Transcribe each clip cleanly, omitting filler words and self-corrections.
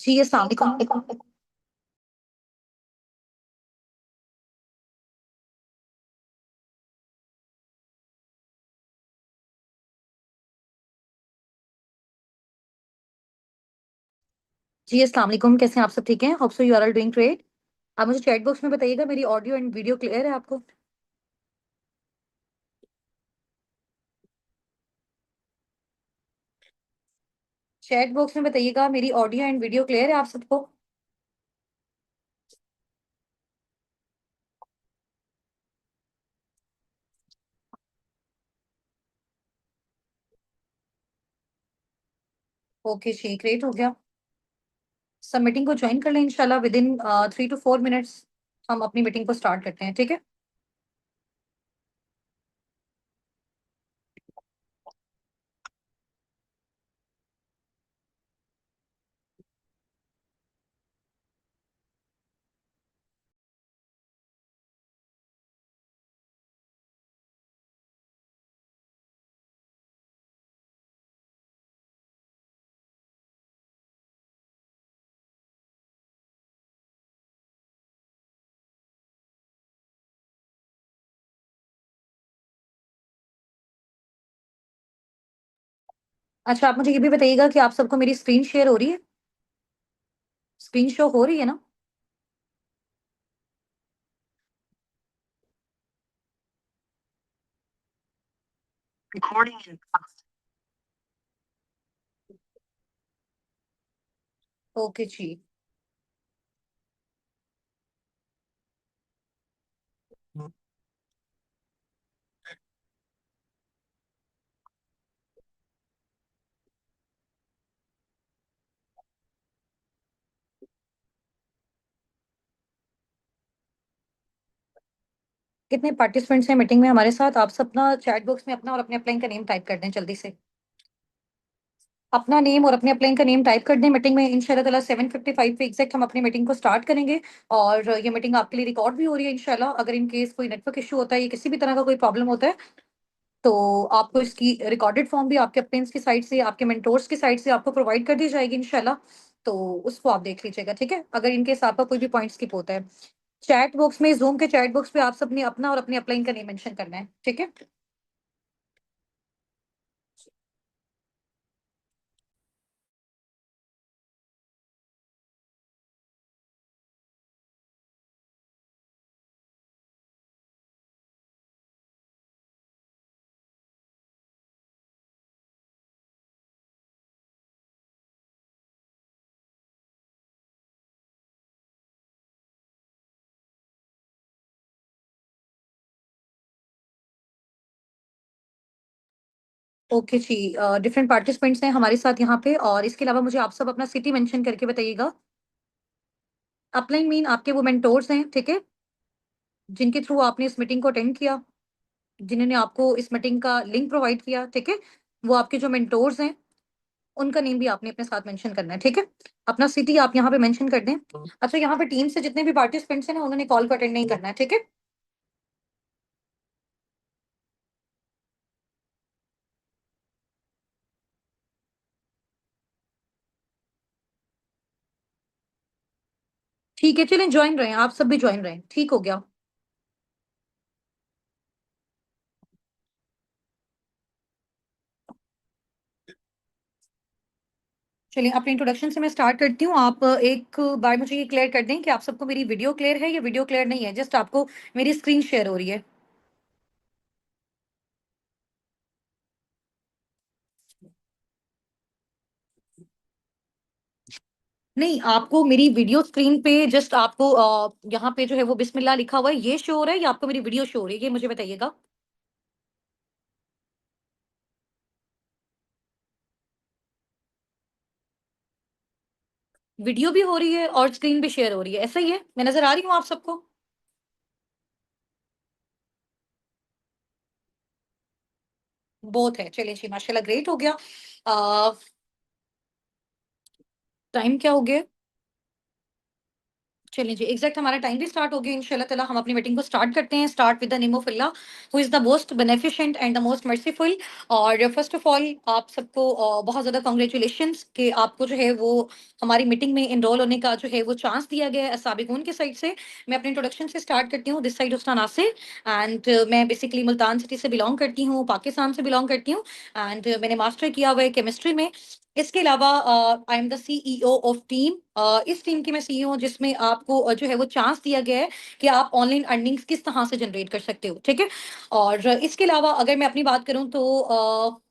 जी, अस्सलाम वालेकुम। जी, अस्सलाम वालेकुम। कैसे हैं आप? सब ठीक हैं? Hope so you are all doing great. आप मुझे चैट बॉक्स में बताइएगा, मेरी ऑडियो एंड वीडियो क्लियर है आपको? चैट बॉक्स में बताइएगा, मेरी ऑडियो एंड वीडियो क्लियर है आप सबको? ओके जी, ग्रेट हो गया। सब मीटिंग को ज्वाइन कर लें इंशाल्लाह विद इन 3 to 4 मिनट्स। हम अपनी मीटिंग को स्टार्ट करते हैं, ठीक है? अच्छा, आप मुझे ये भी बताइएगा कि आप सबको मेरी स्क्रीन शेयर हो रही है? स्क्रीन शो हो रही है ना? ओके जी। कितने पार्टिसिपेंट्स हैं मीटिंग में हमारे साथ? आप सब ना चैट बॉक्स में अपना और अपने अपलाइन का नेम टाइप कर दें जल्दी से। अपना नेम और अपने अपलाइन का नेम टाइप कर दें। मीटिंग में इंशाल्लाह ताला 7:55 पे एग्जैक्ट हम अपनी मीटिंग को स्टार्ट करेंगे। और ये मीटिंग आपके लिए रिकॉर्ड भी हो रही है इंशाल्लाह। अगर इन केस कोई नेटवर्क इशू होता है या किसी भी तरह का कोई प्रॉब्लम होता है, तो आपको इसकी रिकॉर्डेड फॉर्म भी आपके अपलाइंस की साइड से, आपके मेंटोर्स की साइड से आपको प्रोवाइड कर दी जाएगी इंशाल्लाह। तो उसको आप देख लीजिएगा, ठीक है? अगर इन केस आपका कोई भी पॉइंट स्किप होता है, चैट बॉक्स में, जूम के चैट बॉक्स पे आप सबने अपना और अपने अपलाइन का नेम मेंशन करना है, ठीक है? ओके जी। डिफरेंट पार्टिसिपेंट्स हैं हमारे साथ यहाँ पे, और इसके अलावा मुझे आप सब अपना सिटी मेंशन करके बताइएगा। अपलाइन मीन आपके वो मेंटोर्स हैं, ठीक है? जिनके थ्रू आपने इस मीटिंग को अटेंड किया, जिन्होंने आपको इस मीटिंग का लिंक प्रोवाइड किया, ठीक है? वो आपके जो मेंटोर्स हैं, उनका नेम भी आपने अपने साथ मेंशन करना है, ठीक है? अपना सिटी आप यहाँ पे मेंशन कर दें। अच्छा, यहाँ पे टीम से जितने भी पार्टिसिपेंट्स हैं ना, उन्होंने कॉल को अटेंड नहीं करना है, ठीक है? ठीक है, चलें ज्वाइन रहे, आप सब भी ज्वाइन रहे, ठीक हो गया। चलिए, अपने इंट्रोडक्शन से मैं स्टार्ट करती हूँ। आप एक बार मुझे ये क्लियर कर दें कि आप सबको मेरी वीडियो क्लियर है या वीडियो क्लियर नहीं है? जस्ट आपको मेरी स्क्रीन शेयर हो रही है? नहीं, आपको मेरी वीडियो स्क्रीन पे जस्ट आपको यहाँ पे जो है वो बिस्मिल्लाह लिखा हुआ है, ये शो हो रहा है या आपको मेरी वीडियो शो हो रही है? ये मुझे बताइएगा। वीडियो भी हो रही है और स्क्रीन भी शेयर हो रही है, ऐसा ही है? मैं नज़र आ रही हूँ आप सबको? बोथ है, चलिए जी, माशाल्लाह, ग्रेट हो गया। अ, टाइम क्या हो गया? चलिए जी, एग्जैक्ट हमारा टाइम भी स्टार्ट हो गया। इंशाल्लाह ताला हम अपनी मीटिंग को स्टार्ट करते हैं। Start with the name of Allah who is the most beneficent and the most merciful. और फर्स्ट ऑफ ऑल आप सबको बहुत ज़्यादा कांग्रेचुलेशंस कि आपको जो है वो हमारी मीटिंग में एनरोल होने का जो है वो चांस दिया गया है साबिकून की साइड से। मैं अपने इंट्रोडक्शन से स्टार्ट करती हूँ। दिस साइड उस्ता नासिर एंड मैं बेसिकली मुल्तान सिटी से बिलोंग करती हूँ, पाकिस्तान से बिलोंग करती हूँ एंड मैंने मास्टर किया हुआ है केमिस्ट्री में। इसके अलावा आई am the CEO of team. इस टीम की मैं सीईओ हूँ जिसमें आपको जो है वो चांस दिया गया है कि आप ऑनलाइन अर्निंग्स किस तरह से जनरेट कर सकते हो, ठीक है। और इसके अलावा अगर मैं अपनी बात करूं तो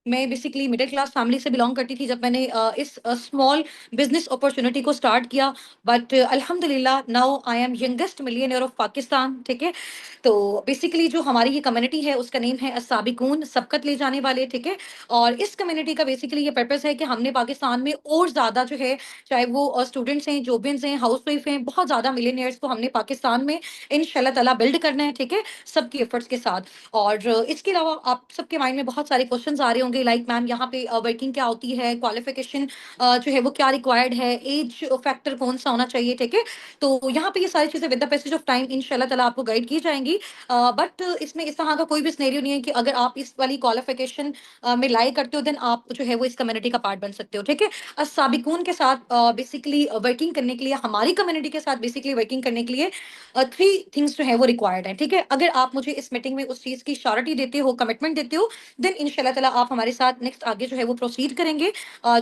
मैं बेसिकली मिडिल क्लास फैमिली से बिलोंग करती थी जब मैंने इस स्मॉल बिजनेस अपॉर्चुनिटी को स्टार्ट किया। बट अल्हम्दुलिल्लाह now I am youngest millionaire of Pakistan, ठीक है। तो बेसिकली जो हमारी ये कम्युनिटी है उसका नेम है अस्साबिकून, सबकत ले जाने वाले, ठीक है। और इस कम्युनिटी का बेसिकली ये पर्पस है कि हमने पाकिस्तान में और ज्यादा जो है, चाहे वो स्टूडेंट्स हैं, जोबियंस हैं, हाउस वाइफ हैं, बहुत ज्यादा मिलियनियर्स को हमने पाकिस्तान में इंशाल्लाह ताला बिल्ड करना है, ठीक है, सबकी एफर्ट्स के साथ। और इसके अलावा आप सबके माइंड में बहुत सारे क्वेश्चंस आ रहे होंगे लाइक मैम यहाँ पे वर्किंग क्या होती है, क्वालिफिकेशन जो है वो क्या रिक्वायर्ड है, एज फैक्टर कौन सा होना चाहिए, ठीक है। तो यहाँ पे ये सारी चीजें with the passage of time इंशाल्लाह ताला आपको गाइड की जाएंगी। बट इसमें इस तरह का कोई भी सिनेरियो नहीं है कि अगर आप इस वाली क्वालिफिकेशन में लाई करते हो देन आप जो है वो इस कम्युनिटी का पार्ट बन सकते हो, ठीक है। साबिकून के साथ बेसिकली वर्किंग करने के लिए, हमारी कम्युनिटी के साथ बेसिकली वर्किंग करने के लिए थ्री थिंग्स जो है वो रिक्वायर्ड है, ठीक है। अगर आप मुझे इस मीटिंग में उस चीज की श्योरिटी देते हो, कमिटमेंट देते हो, देन इंशाल्लाह ताला आप हमारे साथ नेक्स्ट आगे जो है वो प्रोसीड करेंगे।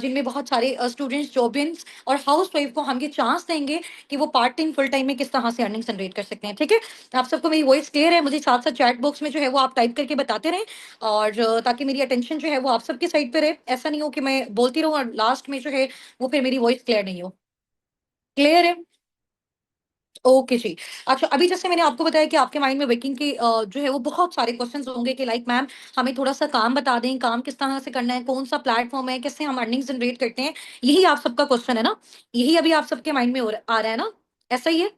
जिनमें बहुत सारे स्टूडेंट्स, जॉबियंस और हाउस वाइफ को हम ये चांस देंगे कि वो पार्ट टाइम फुल टाइम में किस तरह से अर्निंग जनरेट कर सकते हैं, ठीक है। आप सबको मेरी वॉइस क्लियर है? मुझे साथ साथ चैट बॉक्स में जो है वो आप टाइप करके बताते रहें और ताकि मेरी अटेंशन जो है वो आप सबकी साइड पे रहे। ऐसा नहीं हो कि मैं बोलती रहूं और लास्ट में जो है वो फिर मेरी वॉइस क्लियर नहीं हो। क्लियर है? ओके जी। अच्छा, अभी जैसे मैंने आपको बताया कि आपके माइंड में वर्किंग के जो है वो बहुत सारे क्वेश्चंस होंगे कि लाइक मैम हमें थोड़ा सा काम बता दें, काम किस तरह से करना है, कौन सा प्लेटफॉर्म है, कैसे हम अर्निंग जनरेट करते हैं। यही आप सबका क्वेश्चन है ना? यही अभी आप सबके माइंड में आ रहा है ना? ऐसा ही है?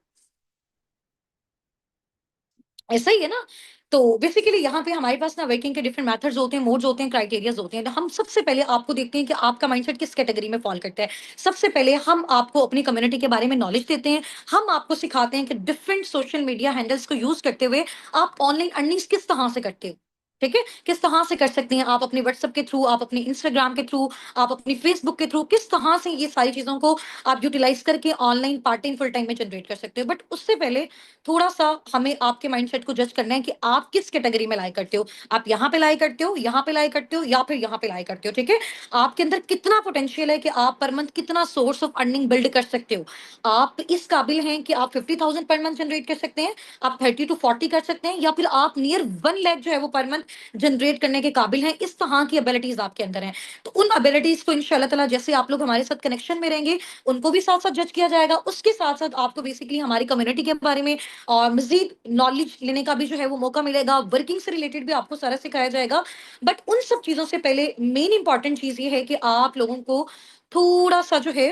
ऐसा ही है ना? तो बेसिकली यहाँ पे हमारे पास ना वर्किंग के डिफरेंट मेथड्स होते हैं, मोड्स होते हैं, क्राइटेरियाज होते हैं। तो हम सबसे पहले आपको देखते हैं कि आपका माइंडसेट किस कैटेगरी में फॉल करता है। सबसे पहले हम आपको अपनी कम्युनिटी के बारे में नॉलेज देते हैं। हम आपको सिखाते हैं कि डिफरेंट सोशल मीडिया हैंडल्स को यूज करते हुए आप ऑनलाइन अर्निंग्स किस तरह से करते हो, ठीक है। किस तरह से कर सकते हैं आप अपने व्हाट्सएप के थ्रू, आप अपने इंस्टाग्राम के थ्रू, आप अपनी फेसबुक के थ्रू, किस तरह से ये सारी चीजों को आप यूटिलाइज करके online part time full time में जनरेट कर सकते हो। बट उससे पहले थोड़ा सा हमें आपके माइंडसेट को जज करना है कि आप किस कैटेगरी में लाई करते हो। आप यहाँ पे लाई करते हो, यहाँ पे लाई करते हो, या फिर यहाँ पे लाई करते हो, ठीक है। आपके अंदर कितना पोटेंशियल है कि आप पर मंथ कितना सोर्स ऑफ अर्निंग बिल्ड कर सकते हो। आप इस काबिल हैं कि आप 50,000 पर मंथ जनरेट कर सकते हैं, आप 30 to 40 कर सकते हैं, या फिर आप नियर 1 लाख जो है वो पर मंथ जनरेट करने के काबिल हैं। इस तरह की एबिलिटीज आपके अंदर हैं। तो उन एबिलिटीज को इंशाल्लाह ताला जैसे आप लोग हमारे साथ कनेक्शन में रहेंगे उनको भी साथ साथ जज किया जाएगा। उसके साथ साथ आपको बेसिकली हमारी कम्युनिटी के बारे में और मजीद नॉलेज लेने का भी जो है वो मौका मिलेगा। वर्किंग से रिलेटेड भी आपको सारा सिखाया जाएगा। बट उन सब चीजों से पहले मेन इंपॉर्टेंट चीज ये है कि आप लोगों को थोड़ा सा जो है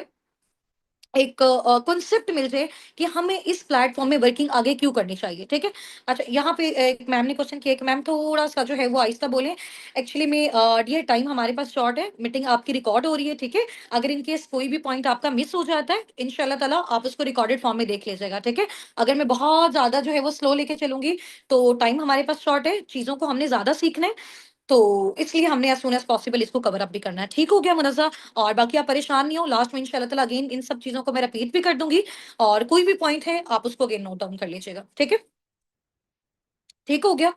एक कॉन्सेप्ट मिल जाए कि हमें इस प्लेटफॉर्म में वर्किंग आगे क्यों करनी चाहिए, ठीक है। अच्छा, यहाँ पे एक मैम ने क्वेश्चन किया कि मैम थोड़ा सा जो है वो आहिस्ता बोलें। एक्चुअली में ये टाइम हमारे पास शॉर्ट है, मीटिंग आपकी रिकॉर्ड हो रही है, ठीक है। अगर इन केस कोई भी पॉइंट आपका मिस हो जाता है इंशाल्लाह ताला आप उसको रिकॉर्डेड फॉर्म में देख लीजिएगा, ठीक है। अगर मैं बहुत ज्यादा जो है वो स्लो लेके चलूंगी तो टाइम हमारे पास शॉर्ट है, चीजों को हमने ज्यादा सीखना है। तो इसलिए हमने एज सून एज पॉसिबल इसको कवर अप भी करना है। ठीक हो गया मुनज़्ज़ा? और बाकी आप परेशान नहीं हो, लास्ट में इंशाल्लाह ताला अगेन इन सब चीजों को मैं रिपीट भी कर दूंगी और कोई भी पॉइंट है आप उसको अगेन नोट डाउन कर लीजिएगा, ठीक है। ठीक हो गया?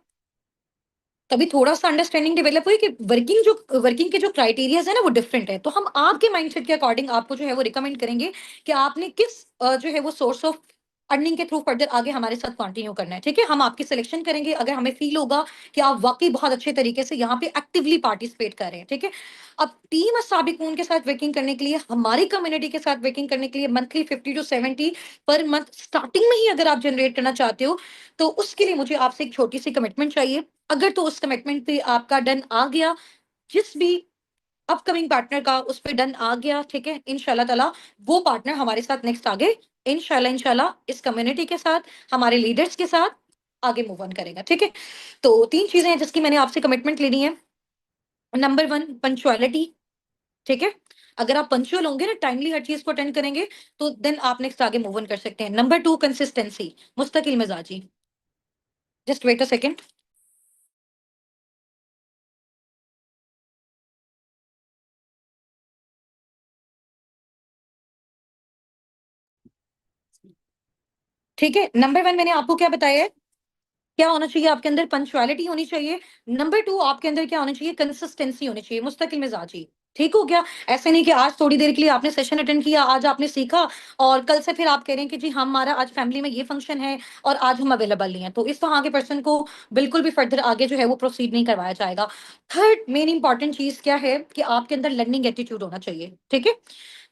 तभी थोड़ा सा अंडरस्टैंडिंग डेवलप हुई कि वर्किंग के जो क्राइटेरियाज है ना वो डिफरेंट है। तो हम आपके माइंडसेट के अकॉर्डिंग आपको जो है वो रिकमेंड करेंगे कि आपने किस जो है वो सोर्स ऑफ अर्निंग के थ्रू फर्दर आगे हमारे साथ कंटिन्यू करना है, ठीक है। हम आपकी सिलेक्शन करेंगे अगर हमें फील होगा कि आप वाकई बहुत अच्छे तरीके से यहाँ पे एक्टिवली पार्टिसिपेट कर रहे हैं, ठीक है। अब टीम साबिकून के साथ वर्किंग करने के लिए, हमारी कम्युनिटी के साथ वर्किंग करने के लिए monthly 50 to 70 per month starting में ही अगर आप जनरेट करना चाहते हो तो उसके लिए मुझे आपसे एक छोटी सी कमिटमेंट चाहिए। अगर तो उस कमिटमेंट पे आपका डन आ गया, जिस भी अपकमिंग पार्टनर का उस पे डन आ गया, ठीक है, इंशाल्लाह ताला वो पार्टनर हमारे साथ नेक्स्ट आगे इंशाल्लाह इंशाल्लाह इस कम्युनिटी के साथ, हमारे लीडर्स के साथ आगे मूव ऑन करेगा, ठीक है। तो 3 चीजें हैं जिसकी मैंने आपसे कमिटमेंट लेनी है। नंबर 1 पंचुअलिटी, ठीक है। अगर आप पंचुअल होंगे ना, टाइमली हर चीज को अटेंड करेंगे, तो देन आप नेक्स्ट आगे मूव ऑन कर सकते हैं। नंबर 2, कंसिस्टेंसी, मुस्तकिल मिजाजी। Just wait a second. ठीक है, नंबर 1 मैंने आपको क्या बताया है, क्या होना चाहिए आपके अंदर, पंक्चुअलिटी होनी चाहिए। नंबर 2 आपके अंदर क्या होना चाहिए, कंसिस्टेंसी होनी चाहिए, मुस्तकिल मिजाजी। ठीक हो गया? ऐसे नहीं कि आज थोड़ी देर के लिए आपने सेशन अटेंड किया, आज आपने सीखा, और कल से फिर आप कह रहे हैं कि जी हमारा आज फैमिली में ये फंक्शन है और आज हम अवेलेबल नहीं है, तो इस तरह के पर्सन को बिल्कुल भी फर्दर आगे जो है वो प्रोसीड नहीं करवाया जाएगा। थर्ड मेन इंपॉर्टेंट चीज क्या है कि आपके अंदर लर्निंग एटीट्यूड होना चाहिए। ठीक है,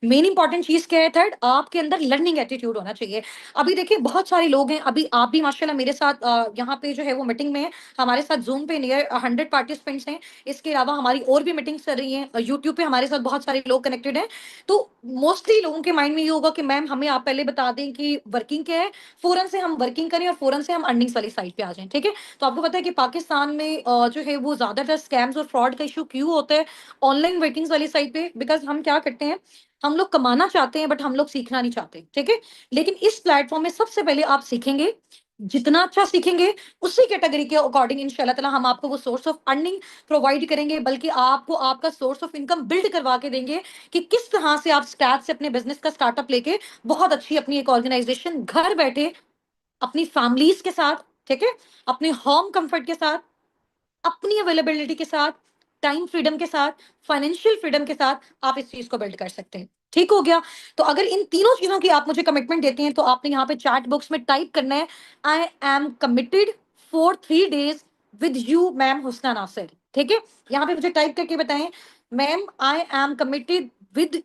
मेन इंपॉर्टेंट चीज क्या है, थर्ड आपके अंदर लर्निंग एटीट्यूड होना चाहिए। अभी देखिए बहुत सारे लोग हैं, अभी आप भी माशाल्लाह मेरे साथ यहाँ पे जो है वो मीटिंग में है, हमारे साथ जूम पे नियर 100 पार्टिसिपेंट्स हैं। इसके अलावा हमारी और भी मीटिंग्स चल रही हैं, यूट्यूब पे हमारे साथ बहुत सारे लोग कनेक्टेड हैं। तो मोस्टली लोगों के माइंड में ये होगा कि मैम हमें आप पहले बता दें कि वर्किंग क्या है, फौरन से हम वर्किंग करें और फौरन से हम अर्निंग्स वाली साइड पे आ जाएं। ठीक है, तो आपको पता है कि पाकिस्तान में जो है वो ज्यादातर स्कैम्स और फ्रॉड का इशू क्यों होता है ऑनलाइन वर्किंग्स वाली साइड पे, बिकॉज हम क्या करते हैं, हम लोग कमाना चाहते हैं बट हम लोग सीखना नहीं चाहते। ठीक है, लेकिन इस प्लेटफॉर्म में सबसे पहले आप सीखेंगे, जितना अच्छा सीखेंगे उसी कैटेगरी के अकॉर्डिंग इंशाल्लाह ताला हम आपको वो सोर्स ऑफ अर्निंग प्रोवाइड करेंगे, बल्कि आपको आपका सोर्स ऑफ इनकम बिल्ड करवा के देंगे कि किस तरह से आप स्टार्ट से अपने बिजनेस का स्टार्टअप लेके बहुत अच्छी अपनी एक ऑर्गेनाइजेशन घर बैठे अपनी फैमिलीज के साथ, ठीक है, अपने होम कंफर्ट के साथ, अपनी अवेलेबिलिटी के साथ, टाइम फ्रीडम के साथ, फाइनेंशियल फ्रीडम के साथ आप इस चीज को बिल्ड कर सकते हैं। ठीक हो गया? तो अगर इन तीनों चीजों की आप मुझे कमिटमेंट देते हैं तो आपने यहाँ पे चैट बॉक्स में टाइप करना है, I am committed for 3 days with you ma'am Husna Nasir. ठीक है, यहाँ पे मुझे टाइप करके बताएं, ma'am I am committed with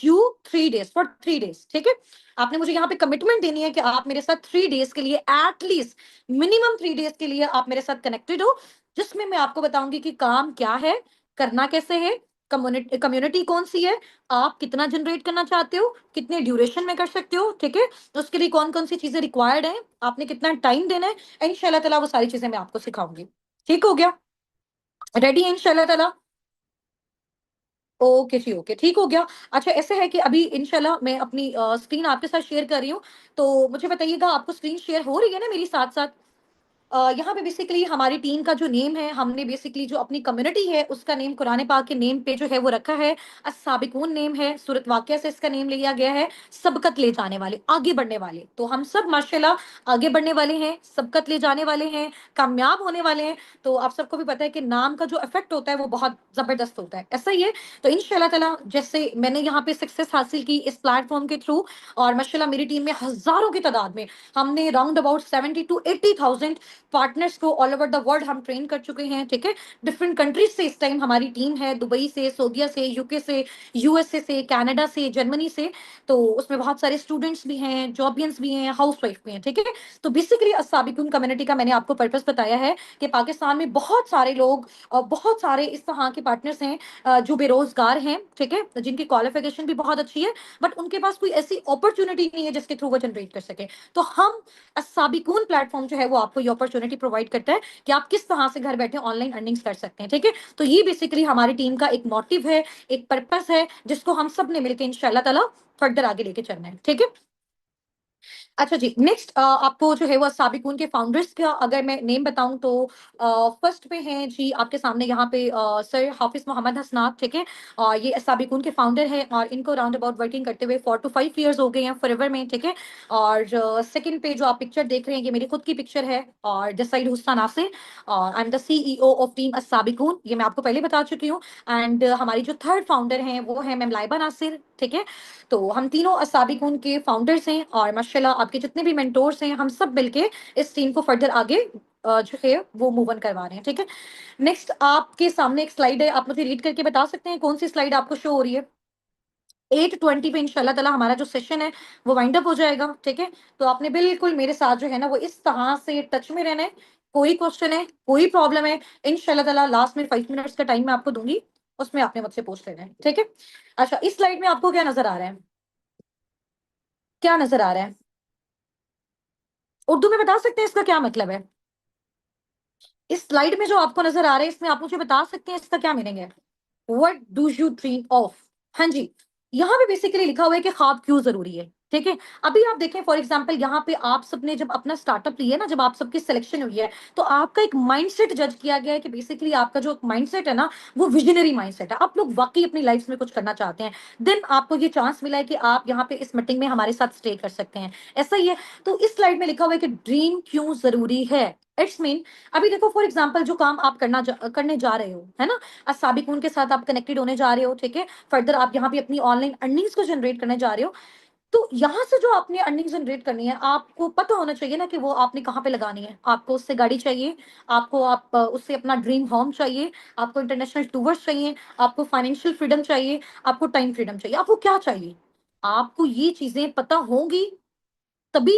you 3 days, for 3 days। ठीक है, आपने मुझे यहाँ पे कमिटमेंट देनी है कि आप मेरे साथ 3 days के लिए, एटलीस्ट मिनिमम 3 days के लिए आप मेरे साथ कनेक्टेड हो, जिसमें मैं आपको बताऊंगी कि काम क्या है, करना कैसे है, कम्युनिटी कम्युनिटी कौन सी है, आप कितना जनरेट करना चाहते हो, कितने ड्यूरेशन में कर सकते हो। ठीक है, तो उसके लिए कौन कौन सी चीजें रिक्वायर्ड है, आपने कितना टाइम देना है, इंशाल्लाह ताला वो सारी चीजें मैं आपको सिखाऊंगी। ठीक हो गया? रेडी है इंशाल्लाह ताला? ओके जी, ओके, ठीक हो गया। अच्छा ऐसे है कि अभी इंशाल्लाह मैं अपनी स्क्रीन आपके साथ शेयर कर रही हूँ, तो मुझे बताइएगा आपको स्क्रीन शेयर हो रही है ना मेरी साथ साथ? यहाँ पे बेसिकली हमारी टीम का जो नेम है, हमने बेसिकली जो अपनी कम्युनिटी है उसका नेम कुरान पाक के नेम पे जो है वो रखा है, अस्साबिकून नेम है, सूरत वाक़िया से इसका नेम लिया गया है, सबकत ले जाने वाले, आगे बढ़ने वाले। तो हम सब माशाल्लाह आगे बढ़ने वाले हैं, सबकत ले जाने वाले हैं, कामयाब होने वाले हैं। तो आप सबको भी पता है कि नाम का जो इफेक्ट होता है वो बहुत जबरदस्त होता है, ऐसा ही है। तो इंशाल्लाह ताला जैसे मैंने यहाँ पे सक्सेस हासिल की इस प्लेटफॉर्म के थ्रू, और माशाल्लाह मेरी टीम में हजारों की तादाद में हमने राउंड अबाउट 70 to 80,000 पार्टनर्स को ऑल ओवर द वर्ल्ड हम ट्रेन कर चुके हैं। ठीक है, डिफरेंट कंट्रीज से इस टाइम हमारी टीम है, दुबई से, सऊदीया से, यूके से, यूएसए से, कनाडा से, जर्मनी से। तो उसमें बहुत सारे स्टूडेंट्स भी हैं, जॉबियंस भी हैं, हाउस वाइफ भी हैं। ठीक है, तो बेसिकली अस्साबिकुन कम्युनिटी का मैंने आपको पर्पस बताया है कि पाकिस्तान में बहुत सारे लोग, बहुत सारे इस तरह के पार्टनर्स हैं जो बेरोजगार हैं, ठीक है, जिनकी क्वालिफिकेशन भी बहुत अच्छी है, बट उनके पास कोई ऐसी अपॉर्चुनिटी नहीं है जिसके थ्रू वो जनरेट कर सके। तो हम साबिकून प्लेटफॉर्म जो है वो आपको ये अपॉर्चुनिटी प्रोवाइड करता है कि आप किस तरह से घर बैठे ऑनलाइन अर्निंग्स कर सकते हैं। ठीक है, तो ये बेसिकली हमारी टीम का एक मोटिव है, एक पर्पस है, जिसको हम सब ने मिलकर इंशाल्लाह ताला फर्दर आगे लेके चलना है। ठीक है, अच्छा जी, नेक्स्ट आपको जो है वो साबिकून के फाउंडर्स का अगर मैं नेम बताऊं तो फर्स्ट पे हैं जी आपके सामने यहाँ पे सर हाफिज मोहम्मद हसनात। ठीक है, ये साबिकून के फाउंडर हैं और इनको राउंड अबाउट वर्किंग करते हुए 4 to 5 years हो गए हैं फॉरएवर में। ठीक है, और सेकंड पे जो आप पिक्चर देख रहे हैं ये मेरी खुद की पिक्चर है, और दिस साइड हुस्ना नासिर, और I am the CEO of team Sabiqoon, ये मैं आपको पहले बता चुकी हूँ। एंड हमारी जो थर्ड फाउंडर हैं वो है मैम लाइबा नासिर। ठीक है, तो हम तीनों असाबिकून के फाउंडर्स हैं, और माशाल्लाह आपके जितने भी मेंटोर्स हैं हम सब मिलके इस टीम को फर्दर आगे जो है वो मूव ऑन करवा रहे हैं। ठीक है, नेक्स्ट आपके सामने एक स्लाइड है, आप मुझे रीड करके बता सकते हैं कौन सी स्लाइड आपको शो हो रही है? 8:20 पे इंशाल्लाह ताला हमारा जो सेशन है वो वाइंड अप हो जाएगा। ठीक है, तो आपने बिल्कुल मेरे साथ जो है ना वो इस तरह से टच में रहना है। कोई क्वेश्चन है, कोई प्रॉब्लम है, इंशाल्लाह ताला लास्ट में 5 मिनट्स का टाइम मैं आपको दूंगी, उसमें आपने मुझसे पूछ लेना है। ठीक है, अच्छा इस स्लाइड में आपको क्या नजर आ रहा है? क्या नजर आ रहा है? उर्दू में बता सकते हैं इसका क्या मतलब है? इस स्लाइड में जो आपको नजर आ रहा है इसमें आप मुझे बता सकते हैं इसका क्या मीनिंग है? What do you dream of? हाँ जी, यहाँ पे बेसिकली लिखा हुआ है कि ख्वाब क्यों ज़रूरी है, ठीक है? अभी आप देखें फॉर एग्ज़ाम्पल यहाँ पे आप सबने जब अपना स्टार्टअप लिया है ना, जब आप सबकी सिलेक्शन हुई है, तो आपका एक माइंडसेट जज किया गया है कि बेसिकली आपका जो माइंडसेट है ना, वो विज़नरी माइंडसेट है। आप लोग वाक़ई अपनी लाइफ़ में कुछ करना चाहते हैं। देन आपको ये चांस मिला है कि आप यहाँ पे इस मीटिंग में हमारे साथ स्टे कर सकते हैं। ऐसा ही है, तो इस स्लाइड में लिखा हुआ है कि ड्रीम क्यों ज़रूरी है? इट्स मीन अभी देखो फॉर एग्ज़ाम्पल जो काम आप करने जा रहे हो, है ना? साबिक़ून के साथ आप कनेक्टेड होने जा रहे हो, ठीक है? फर्दर आप यहाँ पे अपनी ऑनलाइन अर्निंग्स को जनरेट करने जा रहे हो। तो यहाँ से जो आपने अर्निंग जनरेट करनी है, आपको पता होना चाहिए ना कि वो आपने कहाँ पे लगानी है। आपको उससे गाड़ी चाहिए, आपको उससे अपना ड्रीम होम चाहिए, आपको इंटरनेशनल टूर्स चाहिए, आपको फाइनेंशियल फ्रीडम चाहिए, आपको टाइम फ्रीडम चाहिए। आपको क्या चाहिए? आपको ये चीज़ें पता होंगी, तभी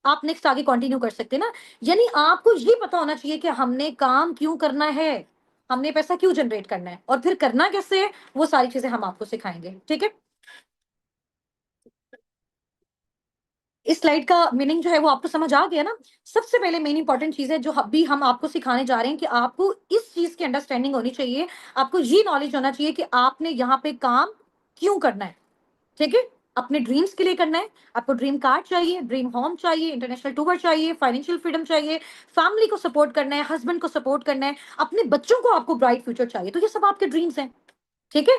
आप नेक्स्ट आगे कंटिन्यू कर सकते हैं ना। यानी आपको ये पता होना चाहिए कि हमने काम क्यों करना है, हमने पैसा क्यों जनरेट करना है और फिर करना कैसे है, वो सारी चीज़ें हम आपको सिखाएँगे, ठीक है? इस स्लाइड का मीनिंग जो है वो आपको समझ आ गया ना? सबसे पहले मेन इंपॉर्टेंट चीज़ है जो अभी हम आपको सिखाने जा रहे हैं कि आपको इस चीज़ की अंडरस्टैंडिंग होनी चाहिए, आपको ये नॉलेज होना चाहिए कि आपने यहाँ पे काम क्यों करना है, ठीक है? अपने ड्रीम्स के लिए करना है, आपको ड्रीम कार चाहिए, ड्रीम होम चाहिए, इंटरनेशनल टूर चाहिए, फाइनेंशियल फ्रीडम चाहिए, फैमिली को सपोर्ट करना है, हस्बैंड को सपोर्ट करना है, अपने बच्चों को आपको ब्राइट फ्यूचर चाहिए, तो ये सब आपके ड्रीम्स हैं, ठीक है?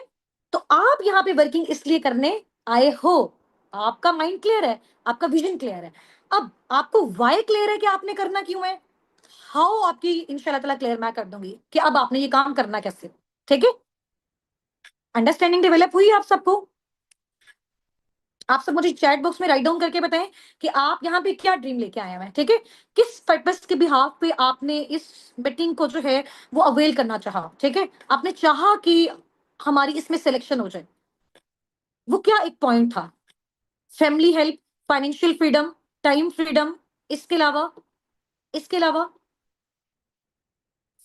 तो आप यहाँ पे वर्किंग इसलिए करने आए हो, आपका माइंड क्लियर है, आपका विजन क्लियर है। अब आपको व्हाय क्लियर है कि आपने करना क्यों है, हाउ आपकी इंशाल्लाह ताला क्लियर मैं कर दूंगी कि अब आपने ये काम करना कैसे, ठीक है? अंडरस्टैंडिंग डेवलप हुई आप सबको? आप सब मुझे चैट बॉक्स में राइट डाउन करके बताएं कि आप यहाँ पे क्या ड्रीम लेके आए हैं, ठीक है? किस पर्पस के बिहाफ पे आपने इस मीटिंग को जो है वो अवेल करना चाहा, ठीक है? आपने चाहा कि हमारी इसमें सिलेक्शन हो जाए, वो क्या एक पॉइंट था? Family help, financial freedom, time freedom, इसके अलावा इसके अलावा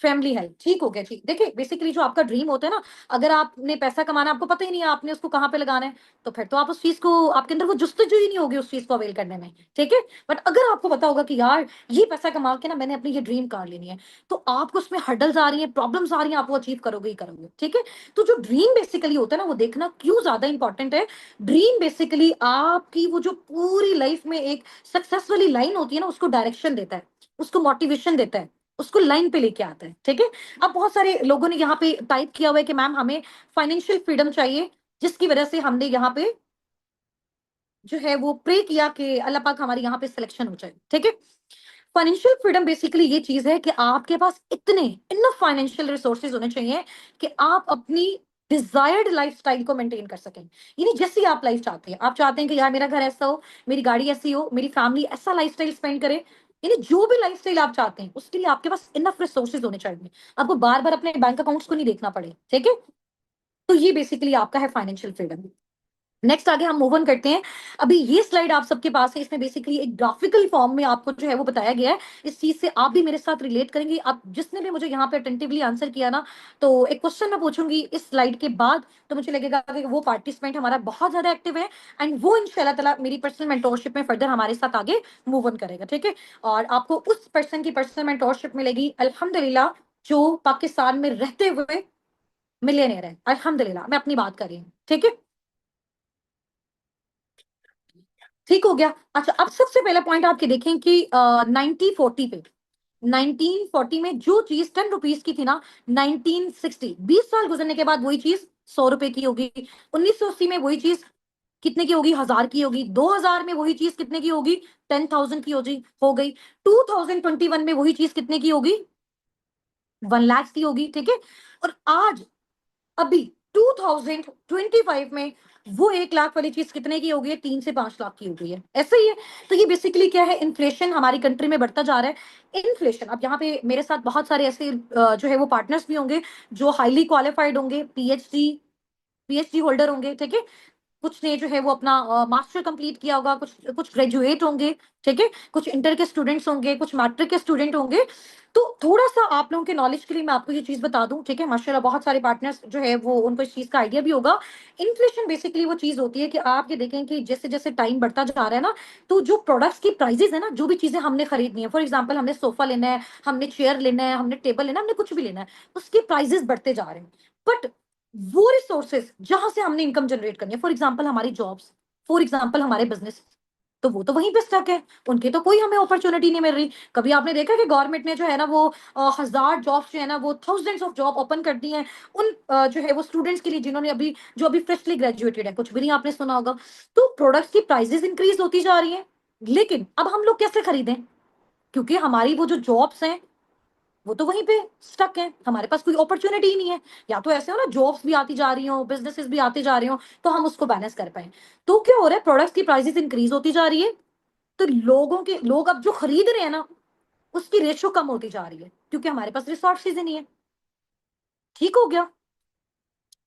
फैमिली हेल्प, ठीक हो गया, ठीक। देखिए बेसिकली जो आपका ड्रीम होता है ना, अगर आपने पैसा कमाना आपको पता ही नहीं है आपने उसको कहाँ पे लगाना है, तो फिर तो आप उस चीज को, आपके अंदर वो जुस्तजू ही नहीं होगी उस चीज को अवेल करने में, ठीक है? बट अगर आपको पता होगा कि यार ये पैसा कमा के ना मैंने अपनी ये ड्रीम कार लेनी है, तो आपको उसमें हर्डल्स आ रही है, प्रॉब्लम्स आ रही है, आप वो अचीव करोगे ही करोगे, ठीक है? तो जो ड्रीम बेसिकली होता है ना, वो देखना क्यों ज्यादा इंपॉर्टेंट है। ड्रीम बेसिकली आपकी वो जो पूरी लाइफ में एक सक्सेस वाली लाइन होती है ना, उसको डायरेक्शन देता है, उसको मोटिवेशन देता है, उसको लाइन पे लेके आता है, ठीक है? अब बहुत सारे लोगों ने यहाँ पे टाइप किया हुआ है कि मैम हमें फाइनेंशियल फ्रीडम चाहिए, जिसकी वजह से हमने यहाँ पे जो है वो प्रे किया कि अल्लाह पाक हमारी यहाँ पे सिलेक्शन हो जाए, ठीक है? फाइनेंशियल फ्रीडम बेसिकली ये चीज है कि आपके पास इतने इनफ फाइनेंशियल रिसोर्सेज होने चाहिए कि आप अपनी डिजायर्ड लाइफस्टाइल को मेंटेन कर सकें। यानी जैसी आप लाइफ चाहते हैं, आप चाहते हैं कि यार मेरा घर ऐसा हो, मेरी गाड़ी ऐसी हो, मेरी फैमिली ऐसा लाइफस्टाइल स्पेंड करे, यानी जो भी लाइफस्टाइल आप चाहते हैं उसके लिए आपके पास इनफ रिसोर्सेज होने चाहिए, आपको बार बार अपने बैंक अकाउंट्स को नहीं देखना पड़े, ठीक है? तो ये बेसिकली आपका है फाइनेंशियल फ्रीडम। नेक्स्ट आगे हम मूव ऑन करते हैं। अभी ये स्लाइड आप सबके पास है, इसमें बेसिकली एक ग्राफिकल फॉर्म में आपको जो है वो बताया गया है। इस चीज से आप भी मेरे साथ रिलेट करेंगे। आप जिसने भी मुझे यहाँ पे अटेंटिवली आंसर किया ना, तो एक क्वेश्चन मैं पूछूंगी इस स्लाइड के बाद, तो मुझे लगेगा कि वो पार्टिसिपेंट हमारा बहुत ज्यादा एक्टिव है, एंड वो इंशाल्लाह ताला मेरी पर्सनल मेंटोरशिप में फर्दर हमारे साथ आगे मूव ऑन करेगा, ठीक है? और आपको उस पर्सन की पर्सनल मेंटोरशिप मिलेगी अल्हम्दुलिल्लाह, जो पाकिस्तान में रहते हुए मिलियनेयर है। अल्हम्दुलिल्लाह, मैं अपनी बात कर रही हूँ, ठीक है? ठीक हो गया। अच्छा, अब सबसे पहला पॉइंट आपके देखें कि 1940 पे, 1940 में जो चीज 10 रुपीज की थी ना, 1960 20 साल गुजरने के बाद वही चीज 100 रुपए की होगी। 1980 में वही चीज कितने की होगी? 1000 की होगी। 2000 में वही चीज कितने की होगी? 10,000 की हो गई। 2021 में वही चीज कितने की होगी? 1 लाख की होगी, ठीक है? और आज अभी 2025 में वो 1 लाख वाली चीज कितने की हो गई है? 3 से 5 लाख की हो गई है। ऐसा ही है। तो ये बेसिकली क्या है? इन्फ्लेशन हमारी कंट्री में बढ़ता जा रहा है। इन्फ्लेशन, अब यहाँ पे मेरे साथ बहुत सारे ऐसे जो है वो पार्टनर्स भी होंगे जो हाईली क्वालिफाइड होंगे, पीएचडी पीएचडी होल्डर होंगे, ठीक है? कुछ ने जो है वो अपना मास्टर कंप्लीट किया होगा, कुछ कुछ ग्रेजुएट होंगे, ठीक है? कुछ इंटर के स्टूडेंट्स होंगे, कुछ मैट्रिक के स्टूडेंट होंगे। तो थोड़ा सा आप लोगों के नॉलेज के लिए मैं आपको ये चीज बता दूं, ठीक है? माशाल्लाह बहुत सारे पार्टनर्स जो है वो उनको इस चीज का आइडिया भी होगा। इन्फ्लेशन बेसिकली वो चीज होती है कि आप ये देखें कि जैसे जैसे टाइम बढ़ता जा रहा है ना, तो जो प्रोडक्ट्स की प्राइसेस है ना, जो भी चीजें हमने खरीदनी है, फॉर एग्जाम्पल हमने सोफा लेना है, हमने चेयर लेना है, हमने टेबल लेना है, हमने कुछ भी लेना है, उसके प्राइसेस बढ़ते जा रहे हैं। बट वो रिसोर्सेज जहां से हमने इनकम जनरेट करनी है, फॉर एग्जाम्पल हमारी जॉब्स, फॉर एग्जाम्पल हमारे बिजनेस, तो वो तो वहीं पे स्टक है, उनके तो कोई हमें अपॉर्चुनिटी नहीं मिल रही। कभी आपने देखा कि गवर्नमेंट ने जो है ना वो 1000 जॉब्स जो है ना वो थाउजेंड्स ऑफ जॉब ओपन कर दी हैं उन जो है वो स्टूडेंट्स के लिए जिन्होंने अभी जो अभी फ्रेशली ग्रेजुएटेड है, कुछ भी नहीं आपने सुना होगा। तो प्रोडक्ट्स की प्राइसेस इंक्रीज होती जा रही है, लेकिन अब हम लोग कैसे खरीदें, क्योंकि हमारी वो जो जॉब्स हैं वो तो वहीं पे स्टक है, हमारे पास कोई अपॉर्चुनिटी ही नहीं है। या तो ऐसे हो ना जॉब्स भी आती जा रही हो, बिजनेसेस भी आते जा रहे हो, तो हम उसको बैलेंस कर पाए। तो क्या हो रहा है, प्रोडक्ट्स की प्राइसेस इंक्रीज होती जा रही है, तो लोग अब जो खरीद रहे हैं ना उसकी रेशो कम होती जा रही है, क्योंकि हमारे पास रिसोर्सेज ही नहीं है। ठीक हो गया।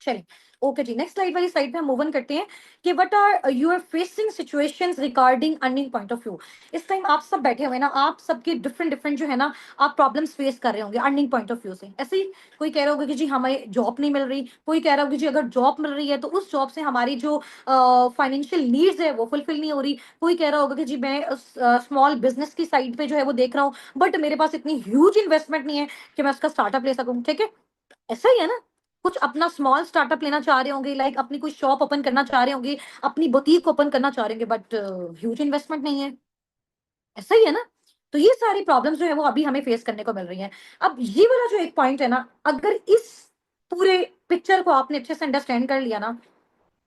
चलिए, ओके जी, नेक्स्ट स्लाइड वाली साइड पे हम मूव ऑन करते हैं कि what are you are facing situations regarding earning point of view. इस टाइम आप सब बैठे हुए ना, आप सबके डिफरेंट डिफरेंट जो है ना आप प्रॉब्लम्स फेस कर रहे होंगे अर्निंग पॉइंट ऑफ व्यू से। ऐसे ही कोई कह रहा होगा कि जी हमें जॉब नहीं मिल रही, कोई कह रहा होगा कि जी अगर जॉब मिल रही है तो उस जॉब से हमारी जो फाइनेंशियल नीड्स है वो फुलफिल नहीं हो रही। कोई कह रहा होगा कि जी मैं स्मॉल बिजनेस की साइड पे जो है वो देख रहा हूँ, बट मेरे पास इतनी ह्यूज इन्वेस्टमेंट नहीं है कि मैं उसका स्टार्टअप ले सकूं। ठीक है, ऐसा ही है ना, कुछ अपना स्मॉल स्टार्टअप लेना चाह रहे होंगे, लाइक अपनी कोई शॉप ओपन करना चाह रहे होंगे, अपनी बुटीक ओपन करना चाह रहे होंगे, बट ह्यूज इन्वेस्टमेंट नहीं है। ऐसा ही है ना। तो ये सारी प्रॉब्लम्स जो है वो अभी हमें फेस करने को मिल रही है। अब ये वाला जो एक पॉइंट है ना, अगर इस पूरे पिक्चर को आपने अच्छे से अंडरस्टैंड कर लिया ना,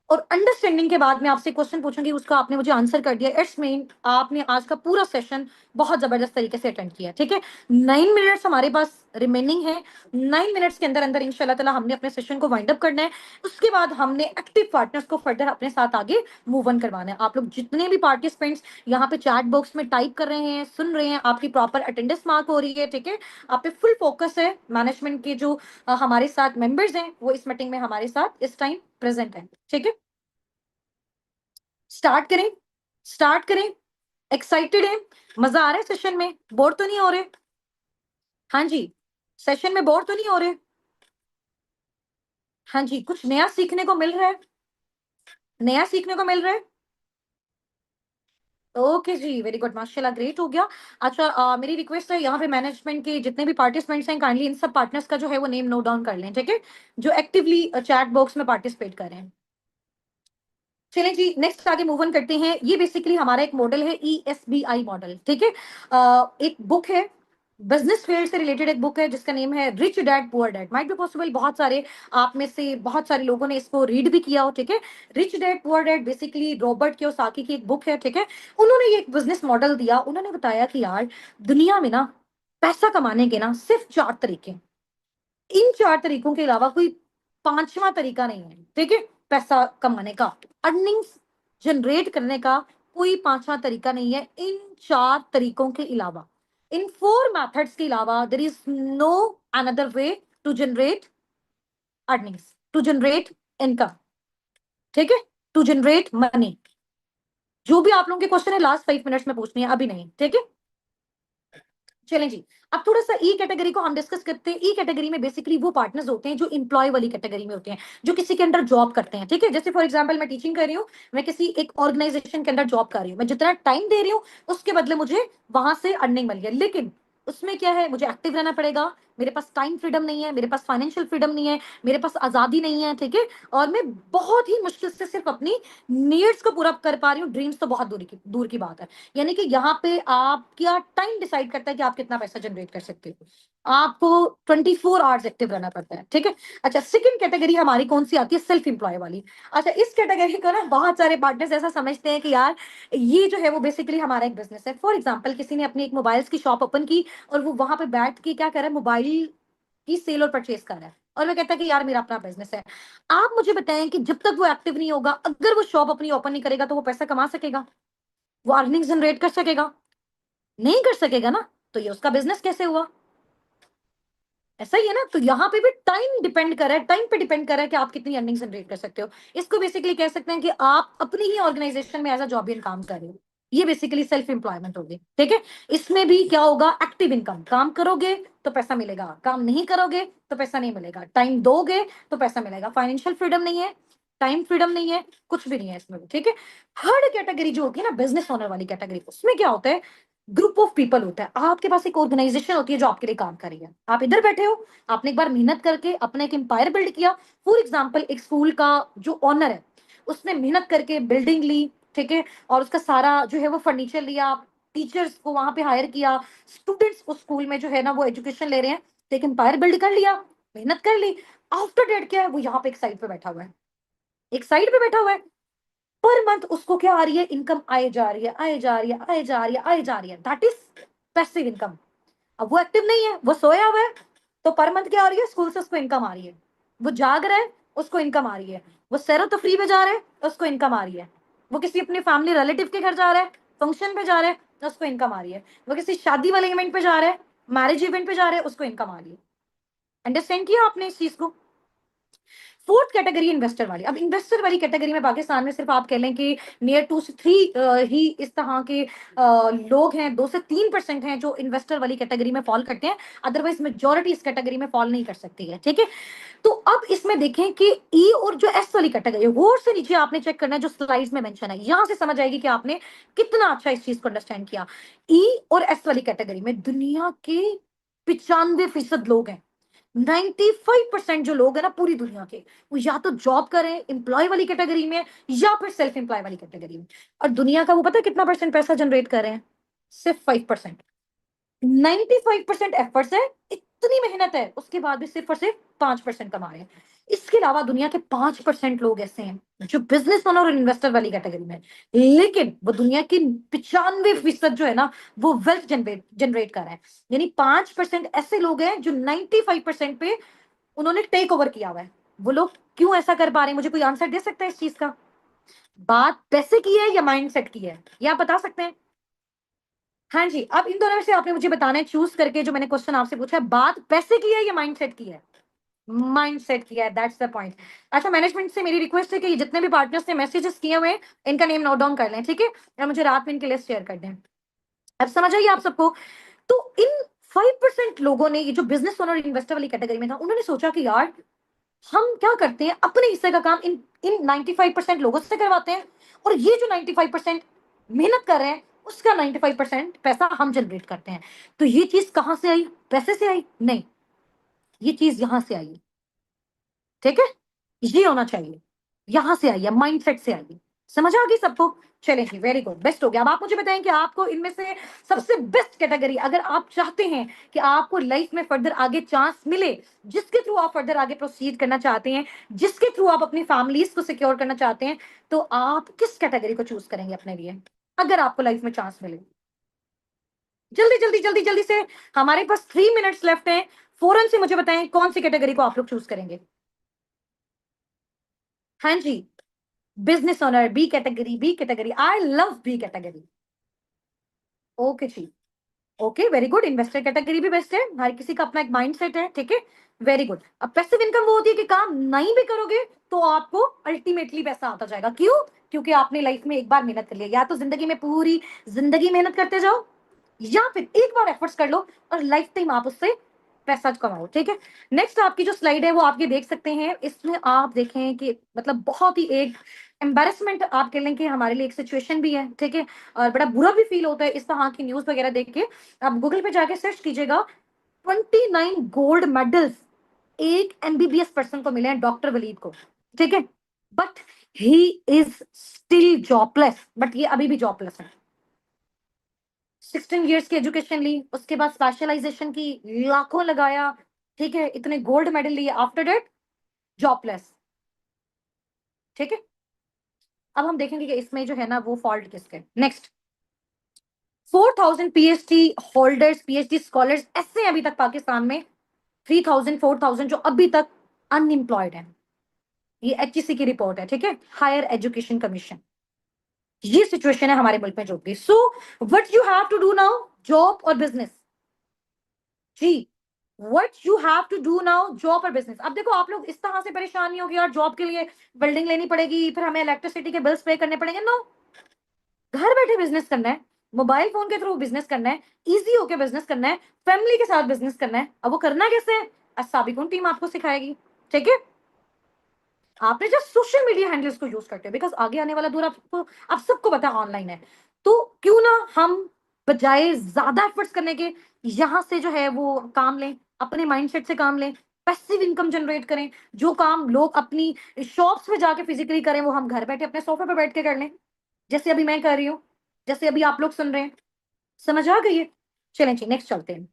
और अंडरस्टैंडिंग के बाद मैं आपसे क्वेश्चन पूछूंगी, उसका आपने मुझे आंसर कर दिया, इट्स मीन आपने आज का पूरा सेशन बहुत जबरदस्त तरीके से अटेंड किया। ठीक है, 9 मिनट्स हमारे पास रिमेनिंग है, 9 मिनट्स के अंदर अंदर इंशाल्लाह ताला हमने अपने सेशन को वाइंड अप करना है। उसके बाद हमने एक्टिव पार्टनर्स को फर्दर अपने साथ आगे मूव ऑन करवाना है। आप लोग जितने भी पार्टिसिपेंट्स यहाँ पे चैट बॉक्स में टाइप कर रहे हैं, सुन रहे हैं, आपकी प्रॉपर अटेंडेंस मार्क हो रही है। ठीक है, आप पे फुल फोकस है, मैनेजमेंट के जो हमारे साथ मेंबर्स हैं वो इस मीटिंग में हमारे साथ इस टाइम प्रेजेंट है। ठीक है, स्टार्ट करें, स्टार्ट करें। एक्साइटेड है, मजा आ रहा है सेशन में, बोर तो नहीं हो रहे? हाँ जी, सेशन में बोर तो नहीं हो रहे? हाँ जी, कुछ नया सीखने को मिल रहा है, नया सीखने को मिल रहा है। ओके जी, वेरी गुड, माशाल्लाह, ग्रेट हो गया। अच्छा, मेरी रिक्वेस्ट है यहाँ पे मैनेजमेंट के जितने भी पार्टिसिपेंट्स हैं, काइंडली इन सब पार्टनर्स का जो है वो नेम नोट डाउन कर लें। ठीक है, जो एक्टिवली चैट बॉक्स में पार्टिसिपेट कर रहे हैं। चलें जी, नेक्स्ट आगे मूव ऑन करते हैं। ये बेसिकली हमारा एक मॉडल है, ESBI मॉडल। ठीक है, एक बुक है, बिजनेस फील्ड से रिलेटेड एक बुक है जिसका नेम है rich dad poor dad. Might be possible बहुत सारे आप में से बहुत सारे लोगों ने इसको रीड भी किया हो। ठीक है, rich dad poor dad basically Robert Kiyosaki की एक बुक है। ठीक है, उन्होंने ये एक बिजनेस मॉडल दिया, उन्होंने बताया कि यार दुनिया में ना पैसा कमाने के ना सिर्फ 4 तरीके, इन 4 तरीकों के अलावा कोई पांचवा तरीका नहीं है। ठीक है, पैसा कमाने का, अर्निंग्स जनरेट करने का कोई पांचवा तरीका नहीं है इन 4 तरीकों के अलावा। इन 4 मेथड्स के अलावा there is no another way to generate earnings, to generate income. ठीक है, टू जनरेट मनी। जो भी आप लोगों के क्वेश्चन है लास्ट 5 मिनट्स में पूछनी है, अभी नहीं। ठीक है, चलें जी, अब थोड़ा सा ई कैटेगरी को हम डिस्कस करते हैं। ई कैटेगरी में बेसिकली वो पार्टनर्स होते हैं जो इंप्लॉय वाली कैटेगरी में होते हैं, जो किसी के अंडर जॉब करते हैं। ठीक है, जैसे फॉर एग्जांपल मैं टीचिंग कर रही हूँ, मैं किसी एक ऑर्गेनाइजेशन के अंदर जॉब कर रही हूँ, मैं जितना टाइम दे रही हूँ उसके बदले मुझे वहां से अर्निंग मिल गया, लेकिन उसमें क्या है, मुझे एक्टिव रहना पड़ेगा, मेरे पास टाइम फ्रीडम नहीं है, मेरे पास फाइनेंशियल फ्रीडम नहीं है, मेरे पास आजादी नहीं है। ठीक है, और मैं बहुत ही मुश्किल से सिर्फ अपनी नीड्स को पूरा कर पा रही हूँ, ड्रीम्स तो बहुत दूर की बात है। यानी कि यहाँ पे आपका टाइम डिसाइड करता है कि आप कितना पैसा जनरेट कर सकते हो, आपको 24 आवर्स एक्टिव रहना पड़ता है। ठीक है, अच्छा, सेकंड कैटेगरी हमारी कौन सी आती है, सेल्फ एम्प्लॉय वाली। अच्छा, इस कैटेगरी को ना बहुत सारे पार्टनर्स ऐसा समझते हैं कि यार ये जो है वो बेसिकली हमारा एक बिजनेस है। फॉर एग्जाम्पल किसी ने अपनी एक मोबाइल्स की शॉप ओपन की और वो वहां पे बैठ के क्या कर रहा है, मोबाइल की सेल और परचेज कर रहा है, और वो कहता है कि यार मेरा अपना बिजनेस है। आप मुझे बताएं कि जब तक वो एक्टिव नहीं होगा, अगर वो शॉप अपनी ओपन नहीं करेगा, तो वो पैसा कमा सकेगा, वो अर्निंग जनरेट कर सकेगा? नहीं कर सकेगा ना, तो ये उसका बिजनेस कैसे हुआ? ऐसा ही है ना। तो यहाँ पे भी टाइम डिपेंड कर रहा है, टाइम पे डिपेंड कर रहा है कि आप कितनी अर्निंग जनरेट कर सकते हो। इसको बेसिकली कह सकते हैं कि आप अपनी ही ऑर्गेनाइजेशन में एज अ जॉबियन काम कर रहे हो, ये बेसिकली सेल्फ एम्प्लॉयमेंट होगी। ठीक है, इसमें भी क्या होगा, एक्टिव इनकम, काम करोगे तो पैसा मिलेगा, काम नहीं करोगे तो पैसा नहीं मिलेगा, टाइम दोगे तो पैसा मिलेगा। फाइनेंशियल फ्रीडम नहीं है, टाइम फ्रीडम नहीं है, कुछ भी नहीं है इसमें भी। ठीक है, थर्ड कैटेगरी जो होती है ना बिजनेस ओनर वाली कैटेगरी, उसमें क्या होता है, ग्रुप ऑफ पीपल होता है, आपके पास एक ऑर्गेनाइजेशन होती है जो आपके लिए काम कर रही है। आप इधर बैठे हो, आपने एक बार मेहनत करके अपना एक एम्पायर बिल्ड किया। फॉर एग्जाम्पल, एक स्कूल का जो ऑनर है उसने मेहनत करके बिल्डिंग ली, ठीक है, और उसका सारा जो है वो फर्नीचर लिया, टीचर्स को वहां पे हायर किया, स्टूडेंट्स को स्कूल में जो है ना वो एजुकेशन ले रहे हैं, तो एक एम्पायर बिल्ड कर लिया, मेहनत कर ली। आफ्टर डेट क्या है, वो यहाँ पे एक साइड पे बैठा हुआ है, एक साइड पे बैठा हुआ है। पर मंथ उसको क्या आ रही है, इनकम आए जा रही है, आए जा रही है, आए जा रही है, आए जा रही है, दैट इज पैसिव इनकम। अब वो एक्टिव नहीं है, वो सोया हुआ है, तो पर मंथ क्या आ रही है, स्कूल से उसको इनकम आ रही है। वो जाग रहा है, उसको इनकम आ रही है। वो सैरो तफरी पे जा रहा है, उसको इनकम आ रही है। वो किसी अपनी फैमिली रिलेटिव के घर जा रहा है, फंक्शन पे जा रहा है, उसको इनकम आ रही है। वो किसी शादी वाले इवेंट पे जा रहा है, मैरिज इवेंट पे जा रहा है, उसको इनकम आ रही है। अंडरस्टैंड किया आपने इस चीज को? फोर्थ कैटेगरी इन्वेस्टर वाली। अब इन्वेस्टर वाली कैटेगरी में पाकिस्तान में सिर्फ आप कह लें कि नियर 2 से 3 ही इस तरह के लोग हैं, 2 से 3% हैं जो इन्वेस्टर वाली कैटेगरी में फॉल करते हैं। अदरवाइज मेजोरिटी इस कैटेगरी में फॉल नहीं कर सकती है, ठीक है। तो अब इसमें देखें कि ई और जो एस वाली कैटेगरी है, वो से नीचे आपने चेक करना है जो स्लाइड्स में मेंशन है, यहां से समझ आएगी कि आपने कितना अच्छा इस चीज को अंडरस्टैंड किया। ई और एस वाली कैटेगरी में दुनिया के 95% लोग हैं। 95% जो लोग हैं ना पूरी दुनिया के, वो या तो जॉब करें एम्प्लॉय वाली कैटेगरी में या फिर सेल्फ एम्प्लॉय वाली कैटेगरी में। और दुनिया का वो पता है कितना परसेंट पैसा जनरेट कर रहे हैं? सिर्फ 5%। 95% एफर्ट्स है, इतनी मेहनत है, उसके बाद भी सिर्फ और सिर्फ 5% कमा रहे हैं। इसके अलावा दुनिया के 5% लोग ऐसे हैं जो बिजनेस ओनर और इन्वेस्टर वाली कैटेगरी में हैं। लेकिन वो दुनिया की 95% जो है ना वो वेल्थ जनरेट जनरेट कर रहे हैं। यानी 5% ऐसे लोग हैं जो 95% पे उन्होंने टेक ओवर किया हुआ है। वो लोग क्यों ऐसा कर पा रहे हैं? मुझे कोई आंसर दे सकता है इस चीज का? बात पैसे की है या माइंडसेट की है, ये आप बता सकते हैं? हाँ जी, अब इन दोनों में से आपने मुझे बताना है चूज करके, जो मैंने क्वेश्चन आपसे पूछा है, बात पैसे की है या माइंडसेट की है? माइंडसेट की है, दैट्स द पॉइंट। अच्छा, मैनेजमेंट से मेरी रिक्वेस्ट है कि जितने भी पार्टनर्स ने मैसेजेस किए हुए हैं इनका नेम नोट डाउन कर लें, ठीक है, और मुझे रात में इनकी लिस्ट शेयर कर दें। अब समझ आइए आप सबको। तो इन 5% लोगों ने, ये जो बिजनेस ओनर इन्वेस्टर वाली कैटेगरी में था, उन्होंने सोचा कि यार हम क्या करते हैं, अपने हिस्से का काम इन इन 95% लोगों से करवाते हैं, और ये जो 95% मेहनत कर रहे हैं उसका 95% पैसा हम जनरेट करते हैं। तो ये चीज कहां से आई? पैसे से आई? नहीं, ये चीज यहां से आई, ठीक है। ये होना चाहिए, यहां से आई है, माइंडसेट से आई है। समझ आ गई सबको? चलें जी, वेरी गुड, बेस्ट हो गया। अब आप मुझे बताएं कि आपको इनमें से सबसे बेस्ट कैटेगरी, अगर आप चाहते हैं कि आपको लाइफ में फर्दर आगे चांस मिले, जिसके थ्रू आप फर्दर आगे प्रोसीड करना चाहते हैं, जिसके थ्रू आप अपनी फैमिलीज को सिक्योर करना चाहते हैं, तो आप किस कैटेगरी को चूज करेंगे अपने लिए अगर आपको लाइफ में चांस मिले? जल्दी जल्दी जल्दी जल्दी से, हमारे पास 3 मिनट्स लेफ्ट हैं। फौरन से मुझे बताएं कौन सी कैटेगरी को आप लोग चूज करेंगे। हाँ जी, business owner, B category, B category, I love B category. Okay जी, okay, very good. Investor category भी बेस्ट है, हर किसी का अपना एक माइंडसेट है, ठीक है, वेरी गुड। अब पैसिव इनकम वो होती है कि काम नहीं भी करोगे तो आपको अल्टीमेटली पैसा आता जाएगा। क्यों? क्योंकि आपने लाइफ में एक बार मेहनत कर लिया, या तो जिंदगी में पूरी जिंदगी मेहनत करते जाओ, या फिर एक बार एफर्ट्स कर लो और लाइफ टाइम आप उससे पैसा कमाओ, ठीक है। नेक्स्ट आपकी जो स्लाइड है वो आप ये देख सकते हैं, इसमें आप देखें कि मतलब बहुत ही एक एम्बेरसमेंट आप कह लें कि हमारे लिए एक सिचुएशन भी है, ठीक है, और बड़ा बुरा भी फील होता है इस तरह की न्यूज वगैरह देख के। आप गूगल पे जाके सर्च कीजिएगा, 29 गोल्ड मेडल्स एक एमबीबीएस पर्सन को मिले हैं, डॉक्टर वलीद को, ठीक है, but he is still jobless, but ये अभी भी जॉबलेस है। 16 years की एजुकेशन ली, उसके बाद स्पेशलाइजेशन की, लाखों लगाया, ठीक है, इतने गोल्ड मेडल लिए, आफ्टर डेट जॉबलेस, ठीक है। अब हम देखेंगे कि इसमें जो है ना वो फॉल्ट किसके। Next, 4,000 PhD holders, PhD scholars ऐसे हैं अभी तक पाकिस्तान में, 3,000 4,000 जो अभी तक अनएम्प्लॉयड हैं। ये एचईसी की रिपोर्ट है, ठीक है, हायर एजुकेशन कमीशन। ये सिचुएशन है हमारे मुल्क में जो भी। So what you have to do now, job और बिजनेस जी, what you have to do now, job और बिजनेस। अब देखो आप लोग इस तरह से परेशान नहीं होगी यार जॉब के लिए बिल्डिंग लेनी पड़ेगी, फिर हमें इलेक्ट्रिसिटी के बिल्स पे करने पड़ेंगे, नो। घर बैठे बिजनेस करना है, मोबाइल फोन के थ्रू बिजनेस करना है, इजी होके बिजनेस करना है, फैमिली के साथ बिजनेस करना है। अब वो करना कैसे है, अस्साबिकुन टीम आपको सिखाएगी, ठीक है। आपने जस्ट सोशल मीडिया हैंडल्स को यूज करते हो, बिकॉज आगे आने वाला दौर आपको, आप सबको पता ऑनलाइन है। तो क्यों ना हम बजाय ज्यादा एफर्ट्स करने के यहाँ से जो है वो काम लें, अपने माइंडसेट से काम लें, पैसिव इनकम जनरेट करें। जो काम लोग अपनी शॉप्स में जाके फिजिकली करें वो हम घर बैठे अपने सोफे पे बैठ के कर लें, जैसे अभी मैं कर रही हूँ, जैसे अभी आप लोग सुन रहे हैं। समझ आ गई है? चलें जी नेक्स्ट चलते हैं।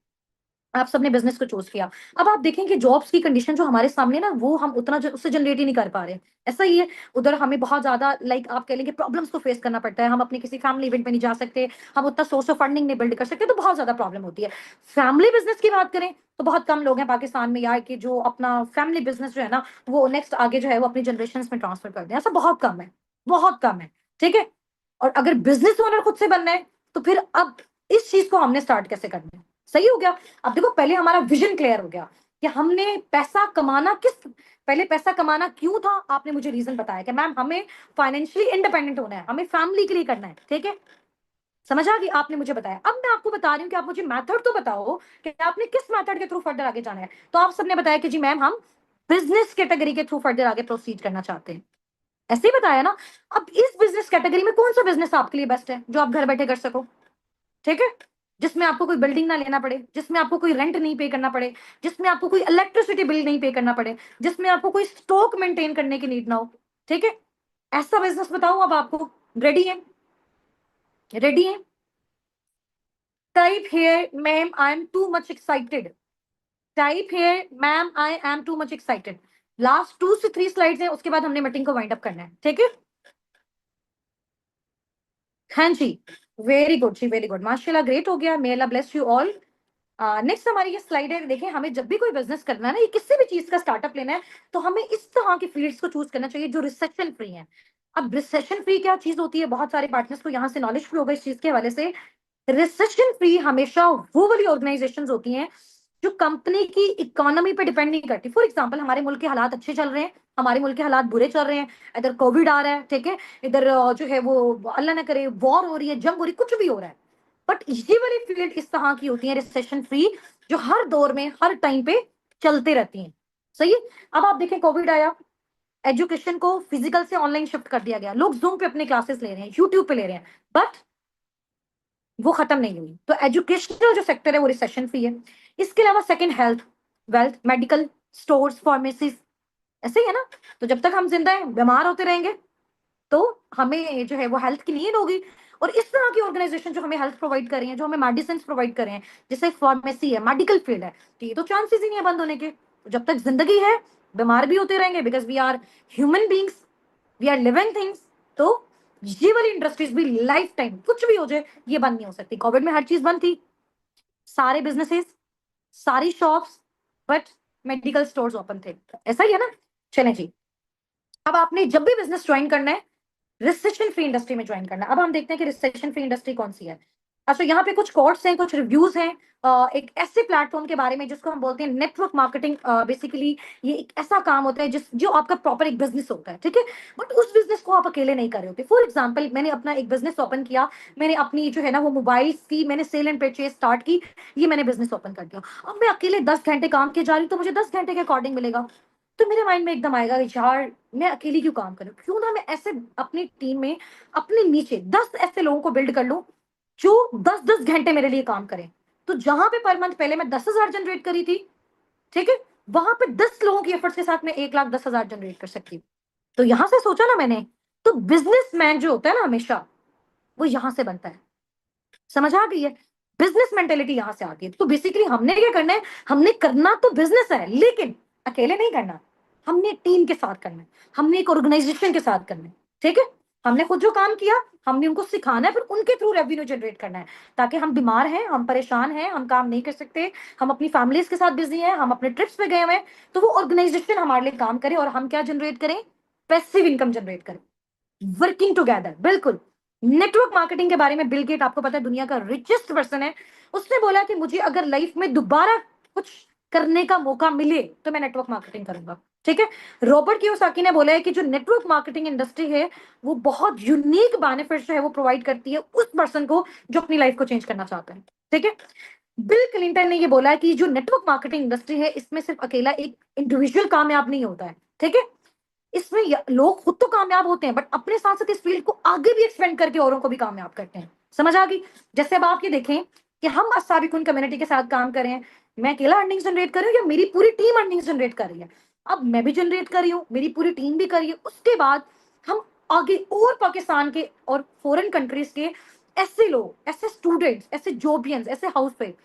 आप सबने बिजनेस को चूज किया। अब आप देखें कि जॉब्स की कंडीशन जो हमारे सामने ना वो हम उतना उससे जनरेट ही नहीं कर पा रहे। ऐसा ही है, उधर हमें बहुत ज्यादा लाइक आप कह लेंगे प्रॉब्लम्स को फेस करना पड़ता है। हम अपने किसी फैमिली इवेंट में नहीं जा सकते, हम उतना सोर्स ऑफ फंडिंग नहीं बिल्ड कर सकते, तो बहुत ज्यादा प्रॉब्लम होती है। फैमिली बिजनेस की बात करें तो बहुत कम लोग हैं पाकिस्तान में यार कि जो अपना फैमिली बिजनेस जो है ना वो नेक्स्ट आगे जो है वो अपनी जनरेशन में ट्रांसफर कर दें। ऐसा बहुत कम है, बहुत कम है। ठीक है, और अगर बिजनेस ओनर खुद से बनना है तो फिर अब इस चीज को हमने स्टार्ट कैसे करना है? सही हो गया। अब देखो पहले हमारा विजन क्लियर हो गया कि हमने पैसा कमाना किस, पहले पैसा कमाना क्यों था, आपने मुझे रीजन बताया कि मैम हमें फाइनेंशियली इंडिपेंडेंट होना है, हमें फैमिली के लिए करना है। ठीक है, समझ आ गई? आपने मुझे बताया। अब मैं आपको बता रही हूँ कि आप मुझे मेथड तो बताओ कि आपने किस मेथड के थ्रू फर्दर आगे जाना है। तो आप सबने बताया कि जी मैम हम बिजनेस कैटेगरी के थ्रू फर्दर आगे प्रोसीड करना चाहते हैं। ऐसे ही बताया ना। अब इस बिजनेस कैटेगरी में कौन सा बिजनेस आपके लिए बेस्ट है जो आप घर बैठे कर सको? ठीक है, जिसमें आपको कोई बिल्डिंग ना लेना पड़े, जिसमें आपको कोई रेंट नहीं पे करना पड़े, जिसमें आपको कोई इलेक्ट्रिसिटी बिल नहीं पे करना पड़े, जिसमें आपको कोई स्टॉक मेंटेन करने की नीड ना हो। ठीक है, ऐसा बिजनेस बताऊं अब आपको? रेडी है? रेडी है? Type here ma'am I M too much excited. Type here ma'am I M too much excited. Last 2 से 3 स्लाइड्स हैं, उसके बाद हमने मीटिंग को वाइंड अप करना है। ठीक है, हाँ जी, वेरी गुड जी, वेरी गुड, माशाल्लाह, ग्रेट हो गया। मे अल्लाह ब्लेस यू ऑल। नेक्स्ट हमारी ये स्लाइड है। देखिए हमें जब भी कोई बिजनेस करना है ना, ये किसी भी चीज का स्टार्टअप लेना है, तो हमें इस तरह की फील्ड्स को चूज करना चाहिए जो रिसेशन फ्री है। अब रिसेशन फ्री क्या चीज होती है? बहुत सारे पार्टनर्स को यहाँ से नॉलेज फ्री होगा इस चीज के हवाले से। रिसेशन फ्री हमेशा वो वाली ऑर्गेनाइजेशंस होती हैं जो कंपनी की इकोनॉमी पे डिपेंड नहीं करती। फॉर एग्जांपल हमारे मुल्क के हालात अच्छे चल रहे हैं, हमारे मुल्क के हालात बुरे चल रहे हैं, इधर कोविड आ रहा है, ठीक है, इधर जो है वो अल्लाह ना करे वॉर हो रही है, जंग हो रही है, कुछ भी हो रहा है, बट ये वाली फील्ड इस तरह की होती है रिसेशन फ्री, जो हर दौर में हर टाइम पे चलते रहती हैं। सही है। अब आप देखें कोविड आया, एजुकेशन को फिजिकल से ऑनलाइन शिफ्ट कर दिया गया, लोग जूम पे अपने क्लासेस ले रहे हैं, यूट्यूब पे ले रहे हैं, बट वो खत्म नहीं हुई। तो एजुकेशनल जो सेक्टर है वो रिसेशन फ्री है। इसके अलावा second health, wealth, medical, stores, pharmacies, ऐसे ही है ना। तो जब तक हम जिंदा हैं बीमार होते रहेंगे तो हमें जो है वो हेल्थ की नीड होगी। और इस तरह की ऑर्गेनाइजेशन जो हमें हेल्थ प्रोवाइड कर रही है, जो हमें मेडिसिन प्रोवाइड कर रहे हैं, जैसे फार्मेसी है, मेडिकल फील्ड है, तो ये तो चांसेस ही नहीं है बंद होने के। तो जब तक जिंदगी है बीमार भी होते रहेंगे, because we are human beings, we are living things. तो ये वाली इंडस्ट्रीज भी लाइफ टाइम कुछ भी हो जाए ये बंद नहीं हो सकती। कोविड में हर चीज बंद थी, सारे बिजनेसेस, सारी shops, but medical stores open थे। ऐसा ही है ना। चलें जी, अब आपने जब भी बिजनेस ज्वाइन करना है रिसेशन फ्री इंडस्ट्री में ज्वाइन करना। अब हम देखते हैं कि रिसेशन फ्री इंडस्ट्री कौन सी है। अच्छा, यहाँ पे कुछ कोट्स हैं, कुछ रिव्यूज हैं, एक ऐसे प्लेटफॉर्म के बारे में जिसको हम बोलते हैं नेटवर्क मार्केटिंग। बेसिकली ये एक ऐसा काम होता है जिस जो आपका प्रॉपर एक बिजनेस होता है, ठीक है, बट उस बिजनेस को आप अकेले नहीं कर रहे होते। फॉर एग्जाम्पल मैंने अपना एक बिजनेस ओपन किया, मैंने अपनी जो है ना वो मोबाइल्स की मैंने सेल एंड परचेज स्टार्ट की, ये मैंने बिजनेस ओपन कर दिया। अब मैं अकेले 10 घंटे काम किए जा रही हूँ तो मुझे 10 घंटे के अकॉर्डिंग मिलेगा। तो मेरे माइंड में एकदम आएगा कि यार मैं अकेली क्यों काम करूं, क्यों ना मैं ऐसे अपनी टीम में अपने नीचे 10 ऐसे लोगों को बिल्ड कर लूं जो 10-10 घंटे मेरे लिए काम करें। तो जहां पे पर मंथ पहले मैं 10,000 जनरेट करी थी, ठीक है, वहां पे 10 लोगों की एफर्ट्स के साथ मैं 1,10,000 जनरेट कर सकती हूँ। तो यहां से सोचा ना मैंने, तो बिजनेसमैन जो होता है ना हमेशा वो यहां से बनता है। समझ आ गई है? बिजनेस मेंटेलिटी यहां से आती है। तो बेसिकली हमने क्या करना है, हमने करना तो बिजनेस है लेकिन अकेले नहीं करना, हमने टीम के साथ करना है, हमने एक ऑर्गेनाइजेशन के साथ करना है। ठीक है, हमने खुद जो काम किया हमने उनको सिखाना है, फिर उनके थ्रू रेवेन्यू जनरेट करना है, ताकि हम बीमार हैं, हम परेशान हैं, हम काम नहीं कर सकते, हम अपनी फैमिलीज के साथ बिजी हैं, हम अपने ट्रिप्स पे गए हुए हैं, तो वो ऑर्गेनाइजेशन हमारे लिए काम करे और हम क्या जनरेट करें, पैसिव इनकम जनरेट करें, वर्किंग टुगेदर। बिल्कुल। नेटवर्क मार्केटिंग के बारे में बिल गेट आपको पता है दुनिया का रिचेस्ट पर्सन है, उसने बोला कि मुझे अगर लाइफ में दोबारा कुछ करने का मौका मिले तो मैं नेटवर्क मार्केटिंग करूंगा। ठीक है, रॉबर्ट कियोसाकी ने बोला है कि जो नेटवर्क मार्केटिंग इंडस्ट्री है वो बहुत यूनिक बेनिफिट जो है वो प्रोवाइड करती है उस पर्सन को जो अपनी लाइफ को चेंज करना चाहता है। ठीक है, बिल क्लिंटन ने ये बोला है कि जो नेटवर्क मार्केटिंग इंडस्ट्री है इसमें सिर्फ अकेला एक इंडिविजुअल कामयाब नहीं होता है। ठीक है, इसमें लोग खुद तो कामयाब होते हैं बट अपने साथ साथ इस फील्ड को आगे भी एक्सपेंड करके औरों को भी कामयाब करते हैं। समझ आ गई? जैसे अब आप ये देखें कि हम अस्साबिकुन कम्युनिटी के साथ काम कर रहे हैं, मैं अकेला अर्निंग जनरेट कर रही हूँ या मेरी पूरी टीम अर्निंग जनरेट कर रही है? अब मैं भी जनरेट कर रही हूँ, मेरी पूरी टीम भी कर रही है। उसके बाद हम आगे और पाकिस्तान के और फॉरेन कंट्रीज के ऐसे लोग, ऐसे स्टूडेंट्स, ऐसे जॉबियंस, ऐसे हाउसवाइफ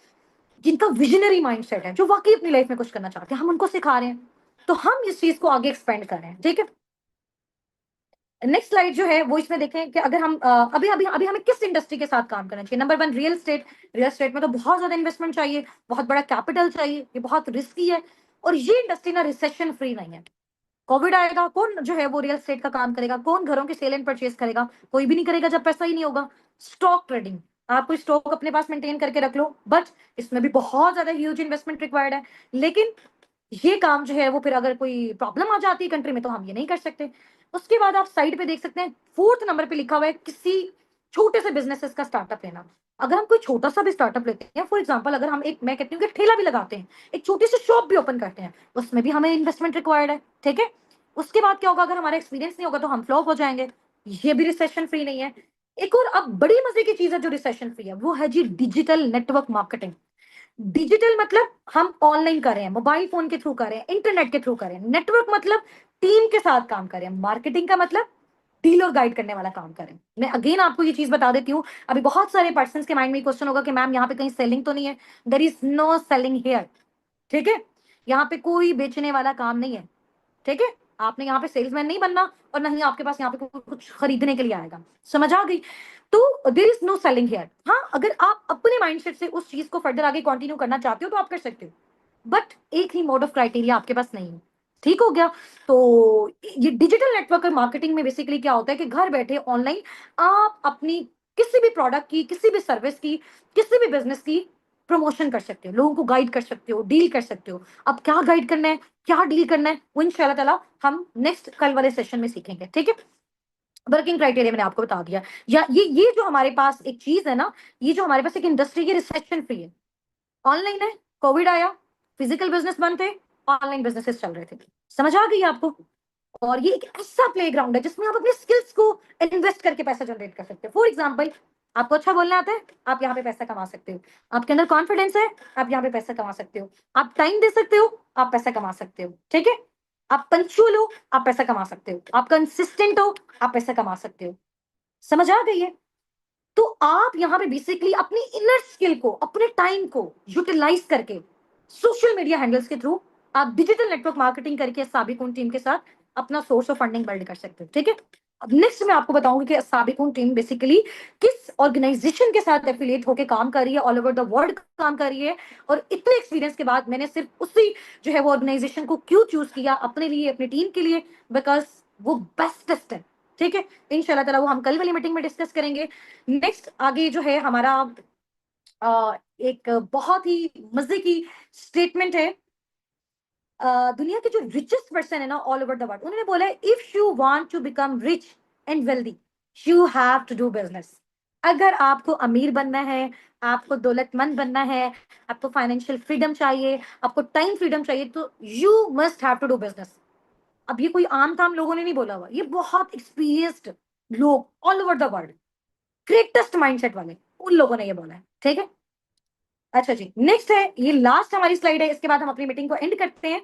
जिनका विजनरी माइंडसेट है, जो वाकई अपनी लाइफ में कुछ करना चाहते हैं, हम उनको सिखा रहे हैं। तो हम इस चीज को आगे एक्सपेंड कर रहे हैं, ठीक है? नेक्स्ट स्लाइड जो है वो इसमें देखें कि अगर हम अभी अभी अभी हमें किस इंडस्ट्री के साथ काम करना चाहिए। Number 1, real estate. Real estate में तो बहुत ज्यादा इन्वेस्टमेंट चाहिए, बहुत बड़ा कैपिटल चाहिए, ये बहुत रिस्की है, और ये इंडस्ट्री ना रिसेशन फ्री नहीं है। कोविड आएगा, कौन जो है वो रियल एस्टेट का काम करेगा? कौन घरों के सेल एंड परचेज करेगा? कोई भी नहीं करेगा जब पैसा ही नहीं होगा। स्टॉक ट्रेडिंग, आप कोई स्टॉक अपने पास मेंटेन करके रख लो, बट इसमें भी बहुत ज्यादा ह्यूज इन्वेस्टमेंट रिक्वायर्ड है। लेकिन ये काम जो है वो फिर अगर कोई प्रॉब्लम आ जाती है कंट्री में तो हम ये नहीं कर सकते। उसके बाद आप साइड पे देख सकते हैं, 4th नंबर पे लिखा हुआ है किसी छोटे से बिजनेसेस का स्टार्टअप लेना। अगर हम कोई छोटा सा भी स्टार्टअप लेते हैं, फॉर एग्जांपल अगर हम एक, मैं कहती हूँ कि ठेला भी लगाते हैं, एक छोटी सी शॉप भी ओपन करते हैं, उसमें भी हमें इन्वेस्टमेंट रिक्वायर्ड है, ठीक है? उसके बाद क्या होगा, अगर हमारा एक्सपीरियंस नहीं होगा तो हम फ्लॉप हो जाएंगे। ये भी रिसेशन फ्री नहीं है। एक और अब बड़ी मजे की चीज है जो रिसेशन फ्री है, वो है जी डिजिटल नेटवर्क मार्केटिंग। डिजिटल मतलब हम ऑनलाइन कर रहे हैं, मोबाइल फोन के थ्रू कर रहे हैं, इंटरनेट के थ्रू कर रहे हैं। नेटवर्क मतलब टीम के साथ काम कर रहे हैं। मार्केटिंग का मतलब डील और गाइड करने वाला काम करें। मैं अगेन आपको ये चीज बता देती हूँ, अभी बहुत सारे पर्सन के माइंड में क्वेश्चन होगा कि मैम यहाँ पे कहीं सेलिंग तो नहीं है? There is no selling here, ठीक है? यहाँ पे कोई बेचने वाला काम नहीं है, ठीक है? आपने यहाँ पे सेल्समैन नहीं बनना, और ना ही आपके पास यहाँ पे कुछ खरीदने के लिए आएगा। समझ आ गई? तो there is no selling here. हाँ, अगर आप अपने माइंडसेट से उस चीज को फर्दर आगे कंटिन्यू करना चाहते हो तो आप कर सकते हो, बट एक ही मोड ऑफ क्राइटेरिया आपके पास नहीं है। ठीक हो गया? तो ये डिजिटल नेटवर्क मार्केटिंग में बेसिकली क्या होता है कि घर बैठे ऑनलाइन आप अपनी किसी भी प्रोडक्ट की, किसी भी सर्विस की, किसी भी बिजनेस की प्रमोशन कर सकते हो, लोगों को गाइड कर सकते हो, डील कर सकते हो। अब क्या गाइड करना है, क्या डील करना है, वो इंशाल्लाह ताला हम नेक्स्ट कल वाले सेशन में सीखेंगे, ठीक है? वर्किंग क्राइटेरिया मैंने आपको बता दिया। या ये जो हमारे पास एक चीज है ना, ये जो हमारे पास एक इंडस्ट्री की रिसेशन फ्री है, ऑनलाइन है, कोविड आया, फिजिकल बिजनेस बंद थे, ऑनलाइन बिजनेसेस चल रहे थे। समझ आ गई आपको? और ये एक ऐसा प्लेग्राउंड है जिसमें आप अपने स्किल्स को इन्वेस्ट करके पैसा जनरेट कर सकते हो। फॉर एग्जाम्पल, आपको अच्छा बोलना आता है, आप यहाँ पे पैसा कमा सकते हो। आपके अंदर कॉन्फिडेंस है, आप यहाँ पे पैसा कमा सकते हो। आप टाइम दे सकते हो, आप पैसा कमा सकते हो, ठीक है? आप पंक्चुअल हो, आप पैसा कमा सकते हो। आप कंसिस्टेंट हो, आप पैसा कमा सकते हो। समझ आ गई है? तो आप यहाँ पे बेसिकली अपनी इनर स्किल को, अपने टाइम को यूटिलाइज करके सोशल मीडिया हैंडल्स के थ्रू आप डिजिटल नेटवर्क मार्केटिंग करके साबिकुन टीम के साथ अपना सोर्स ऑफ फंडिंग बिल्ड कर सकते हो, ठीक है? अब नेक्स्ट मैं आपको बताऊंगी कि साबिकुन टीम बेसिकली किस ऑर्गेनाइजेशन के साथ एफिलिएट होकर काम कर रही है, ऑल ओवर द वर्ल्ड काम कर रही है, और इतने एक्सपीरियंस के बाद मैंने सिर्फ उसी जो है वो ऑर्गेनाइजेशन को क्यों चूज किया अपने लिए, अपनी टीम के लिए, बिकॉज वो बेस्टेस्ट है, ठीक है? इंशाल्लाह ताला वो हम कल वाली मीटिंग में डिस्कस करेंगे। नेक्स्ट आगे जो है हमारा एक बहुत ही मजे की स्टेटमेंट है। दुनिया के जो रिचेस्ट पर्सन है ना ऑल ओवर द वर्ल्ड, उन्होंने बोला है if you want to become rich and wealthy you have to do business. अगर आपको अमीर बनना है, आपको दौलतमंद बनना है, आपको फाइनेंशियल फ्रीडम चाहिए, आपको टाइम फ्रीडम चाहिए, तो you must have to do business. अब ये कोई आम ताम लोगों ने नहीं बोला हुआ, ये बहुत एक्सपीरियंस्ड लोग all over the world, greatest mindset वाले, उन लोगों ने ये बोला है, ठीक है? अच्छा जी, नेक्स्ट है, ये लास्ट हमारी स्लाइड है, इसके बाद हम अपनी मीटिंग को एंड करते हैं।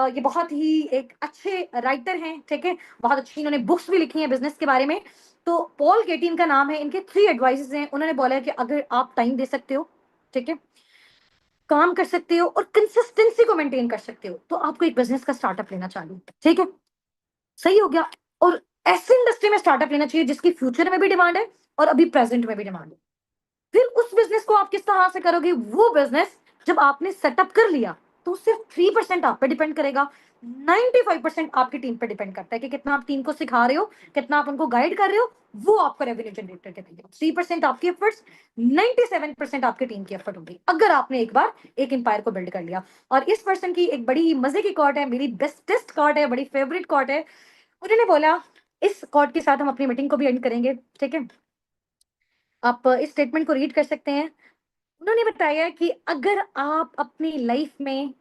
ये बहुत ही एक अच्छे राइटर हैं, ठीक है? बहुत अच्छी इन्होंने बुक्स भी लिखी हैं बिजनेस के बारे में। तो पॉल गेटी इनका नाम है, इनके 3 एडवाइसेस हैं। उन्होंने बोला है कि अगर आप टाइम दे सकते हो, ठीक है, काम कर सकते हो और कंसिस्टेंसी को मेंटेन कर सकते हो, तो आपको एक बिजनेस का स्टार्टअप लेना चाहिए, ठीक है? सही हो गया? और ऐसी इंडस्ट्री में स्टार्टअप लेना चाहिए जिसकी फ्यूचर में भी डिमांड है और अभी प्रेजेंट में भी डिमांड है। फिर उस बिजनेस को आप किस तरह से करोगे? वो बिजनेस जब आपने सेटअप कर लिया तो सिर्फ 3% आप पे डिपेंड करेगा, 95% आपकी टीम पे डिपेंड करता है कि कितना आप टीम को सिखा रहे हो, कितना आप उनको गाइड कर रहे हो, वो आपको रेवेन्यू जनरेट करके देंगे। 3% आपकी एफर्ट्स, 97% आपकी टीम की एफर्ट होगी, अगर आपने एक बार एक एम्पायर को बिल्ड कर लिया। और इस पर्सन की एक बड़ी मजे की कॉट है, मेरी बेस्टेस्ट कॉट है, बड़ी फेवरेट कॉट है। उन्होंने बोला, इस कॉट के साथ हम अपनी मीटिंग को भी एंड करेंगे, ठीक है? आप इस स्टेटमेंट को रीड कर सकते हैं। उन्होंने बताया कि अगर आप अपनी लाइफ में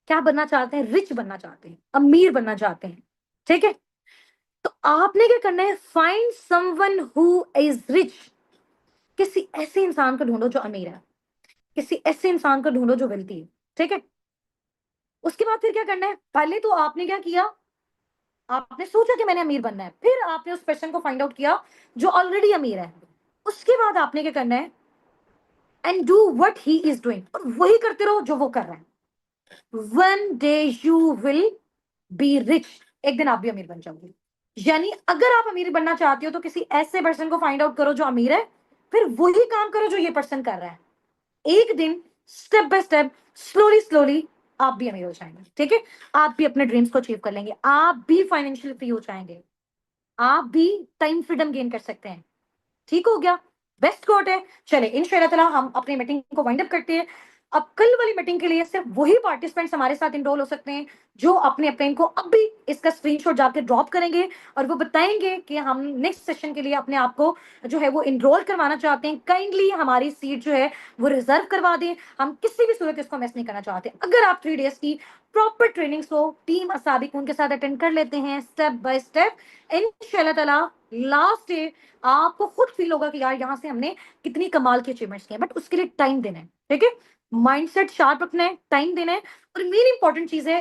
क्या बनना चाहते हैं, रिच बनना चाहते हैं, अमीर बनना चाहते हैं, ठीक है, तो आपने क्या करना है, find someone who is rich. किसी ऐसे इंसान को ढूंढो जो अमीर है, किसी ऐसे इंसान को ढूंढो जो वेल्थी है, ठीक है। उसके बाद फिर क्या करना है, पहले तो आपने क्या किया, आपने सोचा कि मैंने अमीर बनना है, फिर आपने उस पर्सन को फाइंड आउट किया जो ऑलरेडी अमीर है। उसके बाद आपने क्या करना है, and do what he is doing, और वही करते रहो जो वो कर रहा है। One day you will be rich, एक दिन आप भी अमीर बन जाओगे। यानी अगर आप अमीर बनना चाहते हो तो किसी ऐसे पर्सन को फाइंड आउट करो जो अमीर है, फिर वही काम करो जो ये पर्सन कर रहा है। एक दिन step by step, slowly slowly आप भी अमीर हो जाएंगे, ठीक है। आप भी अपने ड्रीम्स को अचीव कर लेंगे, आप भी फाइनेंशियल फ्री हो जाएंगे, आप भी टाइम फ्रीडम गेन कर सकते हैं। ठीक हो गया, बेस्ट कोट है। चले इंशाल्लाह हम अपनी मीटिंग को वाइंड अप करते हैं। अब कल वाली मीटिंग के लिए सिर्फ वही पार्टिसिपेंट्स हमारे साथ इनरोल हो सकते हैं जो अपने अपने को अब भी इसका स्क्रीनशॉट जाके ड्रॉप करेंगे और वो बताएंगे कि हम नेक्स्ट सेशन के लिए अपने आप को जो है वो इनरोल करवाना चाहते हैं। काइंडली हमारी सीट जो है वो रिजर्व करवा दें, हम किसी भी सूरत इसको मिस नहीं करना चाहते। अगर आप 3 डेज की प्रॉपर ट्रेनिंग्स को टीम असाबिक उनके साथ अटेंड कर लेते हैं स्टेप बाय स्टेप, इंशाल्लाह ताला लास्ट डे आपको खुद फील होगा कि यार यहाँ से हमने कितनी कमाल की अचीवमेंट्स की हैं। बट उसके लिए टाइम देना है, ठीक है। माइंडसेट शार्प रखना है, टाइम देना है, और मेन इंपॉर्टेंट चीज है,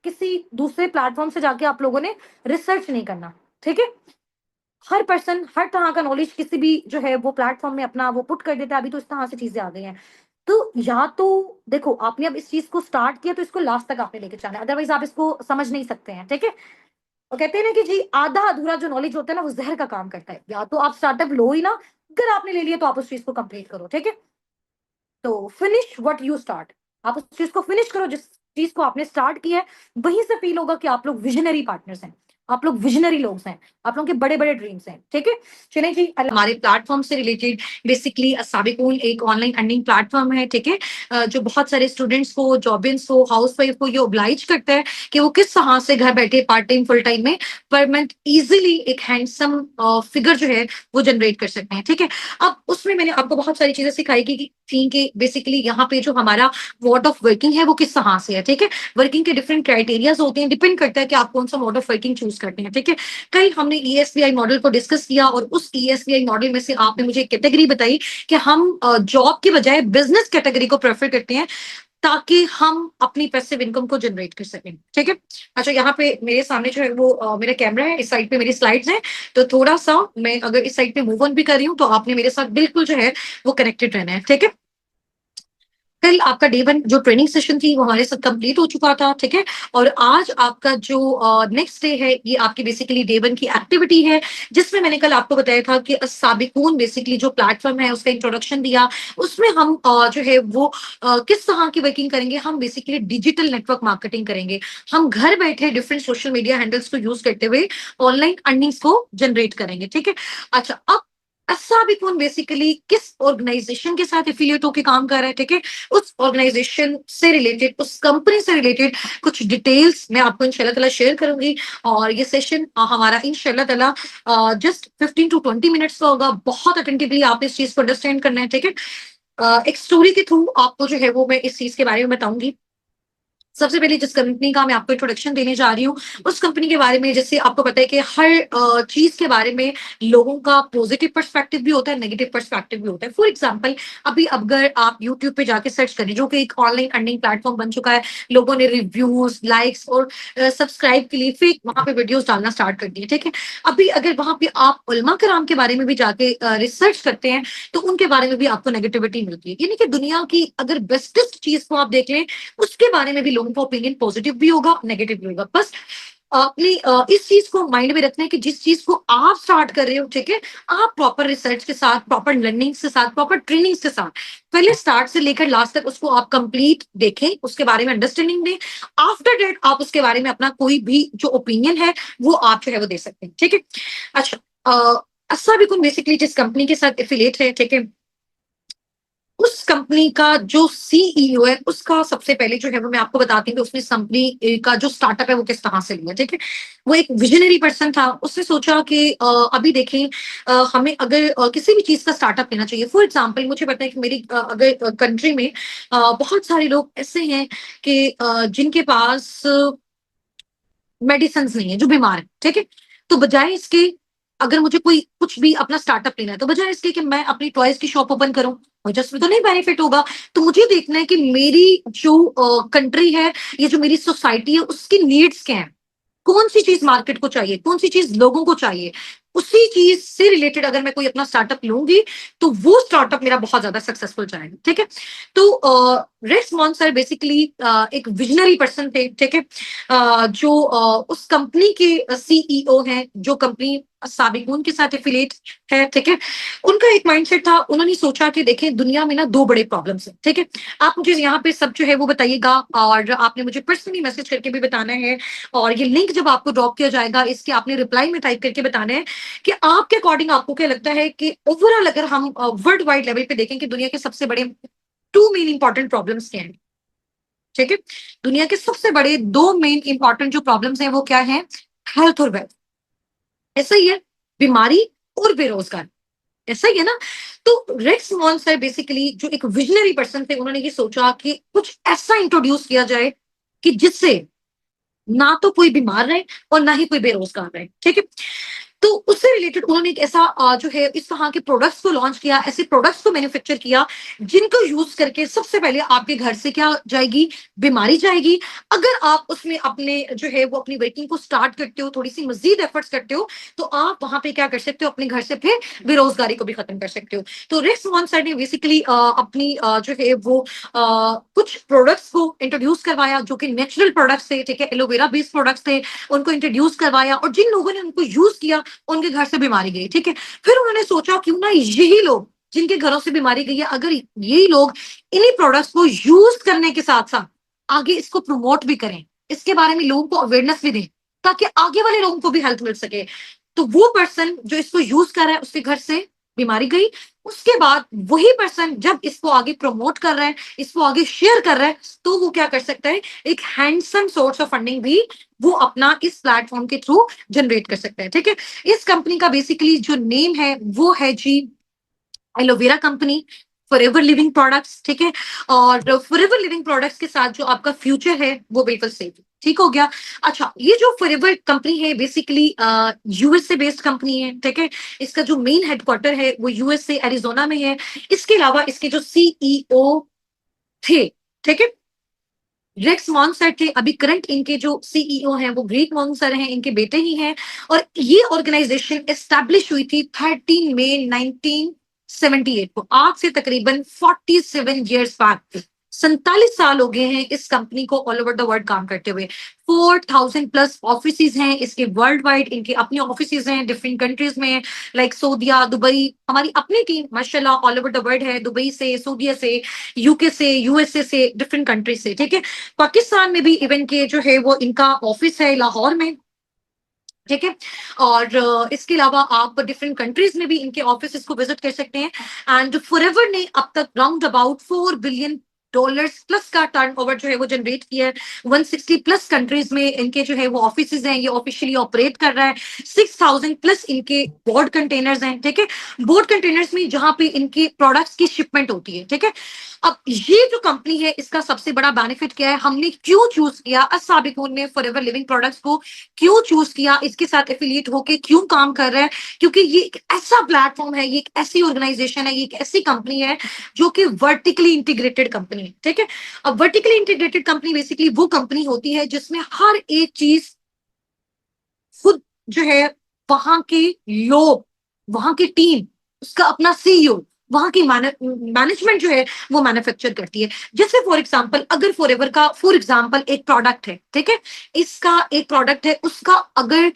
किसी दूसरे प्लेटफॉर्म से जाके आप लोगों ने रिसर्च नहीं करना, ठीक है। हर पर्सन हर तरह का नॉलेज किसी भी जो है वो प्लेटफॉर्म में अपना वो पुट कर देता है। अभी तो इस तरह से चीजें आ गई हैं, तो या तो देखो आपने अब इस चीज को स्टार्ट किया तो इसको लास्ट तक आपने लेके चलना है, अदरवाइज आप इसको समझ नहीं सकते हैं, ठीक है। वो कहते हैं ना कि जी आधा अधूरा जो नॉलेज होता है ना वो जहर का काम करता है। या तो आप स्टार्टअप लो ही ना, अगर आपने ले लिया तो आप उस चीज को कंप्लीट करो, ठीक है। तो फिनिश व्हाट यू स्टार्ट, आप उस चीज को फिनिश करो जिस चीज को आपने स्टार्ट किया है। वहीं से फील होगा कि आप लोग विजनरी पार्टनर्स हैं, आप लोग विजनरी लोग हैं, आप लोगों के बड़े बड़े ड्रीम्स हैं, ठीक है। चलिए जी, हमारे प्लेटफॉर्म से रिलेटेड बेसिकली साबिकून एक ऑनलाइन अर्निंग प्लेटफॉर्म है, ठीक है। जो बहुत सारे स्टूडेंट्स को, जॉबिन्स को, हाउस वाइफ को ये ओब्लाइज करता है कि वो किस तरह से घर बैठे पार्ट टाइम फुल टाइम में पर मंथ इजीली एक हैंडसम फिगर जो है वो जनरेट कर सकते हैं, ठीक है। अब उसमें मैंने आपको बहुत सारी चीजें सिखाई थी कि बेसिकली यहाँ पे जो हमारा मोड ऑफ वर्किंग है वो किस तरह से है, ठीक है। वर्किंग के डिफरेंट क्राइटेरियाज होते हैं, डिपेंड करता है कि आप कौन सा मोड ऑफ वर्किंग चूज करते हैं, ठीक है। कल हमने ईएसबीआई मॉडल को डिस्कस किया और उस ईएसबीआई मॉडल में से आपने मुझे कैटेगरी बताई कि हम जॉब के बजाय बिजनेस कैटेगरी को प्रेफर करते हैं ताकि हम अपनी पैसिव इनकम को जनरेट कर सकें, ठीक है। अच्छा, यहाँ पे मेरे सामने जो है वो मेरा कैमरा है, इस साइड पे मेरी स्लाइड्स हैं, तो थोड़ा सा मैं अगर इस साइड पे मूव ऑन भी कर रही हूँ तो आपने मेरे साथ बिल्कुल जो है वो कनेक्टेड रहना है, ठीक है। कल आपका डे 1 जो ट्रेनिंग सेशन थी वो हमारे साथ कंप्लीट हो चुका था, ठीक है। और आज आपका जो नेक्स्ट डे है ये आपकी बेसिकली डे 1 की एक्टिविटी है, जिसमें मैंने कल आपको बताया था कि साबिकून बेसिकली जो प्लेटफॉर्म है उसका इंट्रोडक्शन दिया। उसमें हम जो है वो किस तरह की वर्किंग करेंगे, हम बेसिकली डिजिटल नेटवर्क मार्केटिंग करेंगे। हम घर बैठे डिफरेंट सोशल मीडिया हैंडल्स को यूज करते हुए ऑनलाइन अर्निंग्स को जनरेट करेंगे, ठीक है। अच्छा, अब साबिकून बेसिकली किस ऑर्गेनाइजेशन के साथ एफिलिएट होकर काम कर रहा है, ठीक है। उस ऑर्गेनाइजेशन से रिलेटेड, उस कंपनी से रिलेटेड कुछ डिटेल्स मैं आपको इंशाल्लाह ताला शेयर करूंगी। और ये सेशन हमारा इंशाल्लाह ताला जस्ट 15 to 20 मिनट्स का होगा। बहुत अटेंटिवली आप इस चीज को अंडरस्टैंड करना है, ठीक है। एक स्टोरी के थ्रू आपको जो है वो मैं इस चीज के बारे में बताऊंगी। सबसे पहले जिस कंपनी का मैं आपको इंट्रोडक्शन देने जा रही हूँ उस कंपनी के बारे में, जैसे आपको पता है कि हर चीज के बारे में लोगों का पॉजिटिव पर्सपेक्टिव भी होता है, नेगेटिव पर्सपेक्टिव भी होता है। फॉर एग्जांपल, अभी अगर आप यूट्यूब पे जाके सर्च करें, जो कि एक ऑनलाइन अर्निंग प्लेटफॉर्म बन चुका है, लोगों ने रिव्यूज, लाइक्स और सब्सक्राइब के लिए फेक वहां पे वीडियोस डालना स्टार्ट कर दिए, ठीक है। अभी अगर वहां पे आप उलमा कराम के बारे में भी जाके रिसर्च करते हैं तो उनके बारे में भी आपको नेगेटिविटी मिलती है। यानी कि दुनिया की अगर बेस्टेस्ट चीज को आप देख लें उसके बारे में भी लोगों का ओपिनियन पॉजिटिव भी होगा, नेगेटिव भी होगा। बस अपनी इस चीज को माइंड में रखना है कि जिस चीज को आप स्टार्ट कर रहे हो, ठीक है, आप प्रॉपर रिसर्च के साथ, प्रॉपर लर्निंग के साथ, प्रॉपर ट्रेनिंग के साथ पहले स्टार्ट से लेकर लास्ट तक उसको आप कंप्लीट देखें, उसके बारे में अंडरस्टैंडिंग दें। आफ्टर डेट आप उसके बारे में अपना कोई भी जो ओपिनियन है वो आप जो है वो दे सकते हैं, ठीक है। अच्छा, अस्सा बिकुन बेसिकली जिस कंपनी के साथ एफिलिएट है, ठीक है, उस कंपनी का जो सीईओ है उसका सबसे पहले जो है वो मैं आपको बताती हूँ कि उसने कंपनी का जो स्टार्टअप है वो किस तरह से लिया, ठीक है। वो एक विजनरी पर्सन था, उसने सोचा कि अभी देखें हमें अगर किसी भी चीज का स्टार्टअप लेना चाहिए। फॉर एग्जांपल, मुझे पता है कि मेरी अगर कंट्री में बहुत सारे लोग ऐसे हैं कि जिनके पास मेडिसिन नहीं है, जो बीमार है, ठीक है। तो बजाय इसके, अगर मुझे कोई कुछ भी अपना स्टार्टअप लेना है, तो बजाय इसके कि मैं अपनी टॉयज की शॉप ओपन करूं, मुझे उसमें तो नहीं बेनिफिट होगा। तो मुझे देखना है कि मेरी जो कंट्री है, ये जो मेरी सोसाइटी है, उसकी नीड्स क्या है, कौन सी चीज मार्केट को चाहिए, कौन सी चीज लोगों को चाहिए, उसी चीज से रिलेटेड अगर मैं कोई अपना स्टार्टअप लूंगी, तो वो स्टार्टअप मेरा बहुत ज्यादा सक्सेसफुल जाएगा। ठीक है। तो रेक्स मॉन सर बेसिकली एक विजनरी पर्सन थे। ठीक है। जो उस कंपनी के सीईओ हैं, जो कंपनी साबिकून के साथ एफिलिएट है। ठीक है। उनका एक माइंडसेट था, उन्होंने सोचा कि देखें दुनिया में ना दो बड़े प्रॉब्लम्स हैं। ठीक है। आप मुझे यहाँ पे सब जो है वो बताइएगा, और आपने मुझे पर्सनली मैसेज करके भी बताना है, और ये लिंक जब आपको ड्रॉप किया जाएगा, इसके आपने रिप्लाई में टाइप करके बताना है कि आपके अकॉर्डिंग आपको क्या लगता है कि ओवरऑल अगर हम वर्ल्ड वाइड लेवल पे देखें कि दुनिया के सबसे बड़े टू मेन इंपॉर्टेंट प्रॉब्लम्स क्या हैं। ठीक है। दुनिया के सबसे बड़े दो मेन इंपॉर्टेंट जो प्रॉब्लम्स हैं वो क्या है, हेल्थ और वेल्थ। ऐसा ही है, बीमारी और बेरोजगार, ऐसा ही है ना। तो रेक्स मॉन सर बेसिकली जो एक विजनरी पर्सन थे, उन्होंने ये सोचा कि कुछ ऐसा इंट्रोड्यूस किया जाए कि जिससे ना तो कोई बीमार रहे और ना ही कोई बेरोजगार रहे। ठीक है। तो उससे रिलेटेड उन्होंने एक ऐसा जो है इस तरह के प्रोडक्ट्स को लॉन्च किया, ऐसे प्रोडक्ट्स को मैन्युफैक्चर किया जिनको यूज करके सबसे पहले आपके घर से क्या जाएगी, बीमारी जाएगी। अगर आप उसमें अपने जो है वो अपनी वर्किंग को स्टार्ट करते हो, थोड़ी सी मजीद एफर्ट्स करते हो, तो आप वहां पे क्या कर सकते हो, अपने घर से फिर बेरोजगारी को भी खत्म कर सकते हो। तो रिक्स मॉन सर ने बेसिकली अपनी जो है वो कुछ प्रोडक्ट्स को इंट्रोड्यूस करवाया जो कि नेचुरल प्रोडक्ट्स थे। ठीक है। एलोवेरा बेस्ड प्रोडक्ट्स थे, उनको इंट्रोड्यूस करवाया, और जिन लोगों ने उनको यूज किया उनके घर से बीमारी गई। ठीक है। फिर उन्होंने सोचा क्यों ना यही लोग जिनके घरों से बीमारी गई है, अगर यही लोग इन्हीं प्रोडक्ट्स को यूज करने के साथ साथ आगे इसको प्रमोट भी करें, इसके बारे में लोगों को अवेयरनेस भी दें, ताकि आगे वाले लोगों को भी हेल्थ मिल सके। तो वो पर्सन जो इसको यूज कर रहा है उसके घर से बीमारी गई। उसके बाद वही पर्सन जब इसको आगे प्रमोट कर रहा है, इसको आगे शेयर कर रहा है, तो वो क्या कर सकता है, एक हैंडसम सोर्स ऑफ फंडिंग भी वो अपना इस प्लेटफॉर्म के थ्रू जनरेट कर सकता है। ठीक है। इस कंपनी का बेसिकली जो नेम है वो है जी aloe vera company, Forever Living Products. ठीक है। और फॉरएवर लिविंग प्रोडक्ट्स के साथ जो आपका फ्यूचर है वो बिल्कुल सेफ। ठीक हो गया। अच्छा, ये जो फॉरएवर कंपनी है बेसिकली यूएसए बेस्ड कंपनी है। ठीक है। इसका जो मेन हेडक्वार्टर है वो यूएसए एरिजोना में है। इसके अलावा इसके जो सीईओ थे, ठीक है, रेक्स मॉन्सर थे। अभी करंट इनके जो सीईओ हैं वो ग्रेग मॉन्सर हैं, इनके बेटे ही हैं। और ये ऑर्गेनाइजेशन एस्टैब्लिश हुई थी 13 मई 1978 को, आज से तकरीबन 47 ईयर्स बैक। 47 साल हो गए हैं इस कंपनी को ऑल ओवर द वर्ल्ड काम करते हुए। 4000 प्लस ऑफिस हैं इसके वर्ल्ड वाइड, इनके अपने ऑफिस हैं डिफरेंट कंट्रीज में, लाइक सऊदीया, दुबई। हमारी अपनी टीम माशाल्लाह ऑल ओवर द वर्ल्ड है, दुबई से, सऊदीया से, यूके से, यूएसए से, डिफरेंट कंट्रीज से। ठीक है। पाकिस्तान में भी इवन के जो है वो इनका ऑफिस है लाहौर में। ठीक है। और इसके अलावा आप डिफरेंट कंट्रीज में भी इनके ऑफिस को विजिट कर सकते हैं। एंड फॉरएवर ने अब तक राउंड अबाउट $4 बिलियन प्लस का टर्नओवर जो है वो जनरेट किया है। 160 प्लस कंट्रीज में इनके जो है वो ऑफिस हैं, ये ऑफिशियली ऑपरेट कर रहा है। 6000 प्लस इनके बोर्ड कंटेनर्स हैं। ठीक है। बोर्ड कंटेनर्स में जहां पे इनके प्रोडक्ट्स की शिपमेंट होती है। ठीक है। अब ये जो कंपनी है इसका सबसे बड़ा बेनिफिट क्या है, हमने क्यों चूज किया, अस्साबिकून ने फॉरएवर लिविंग प्रोडक्ट्स को क्यों चूज किया, इसके साथ एफिलिएट होके क्यों काम कर रहा है, क्योंकि ये एक ऐसा प्लेटफॉर्म है, ये एक ऐसी ऑर्गेनाइजेशन है, ये एक ऐसी कंपनी है जो कि वर्टिकली इंटीग्रेटेड कंपनी है। ठीक है। अब वर्टिकली इंटीग्रेटेड कंपनी बेसिकली वो कंपनी होती है जिसमें हर एक चीज खुद जो है, वहां के लोग, वहां की टीम, उसका अपना सीईओ, वहां की मैनेजमेंट जो है वो मैन्युफैक्चर करती है। जैसे फॉर एग्जांपल, अगर फॉरएवर का फॉर एग्जांपल एक प्रोडक्ट है, ठीक है, इसका एक प्रोडक्ट है, उसका अगर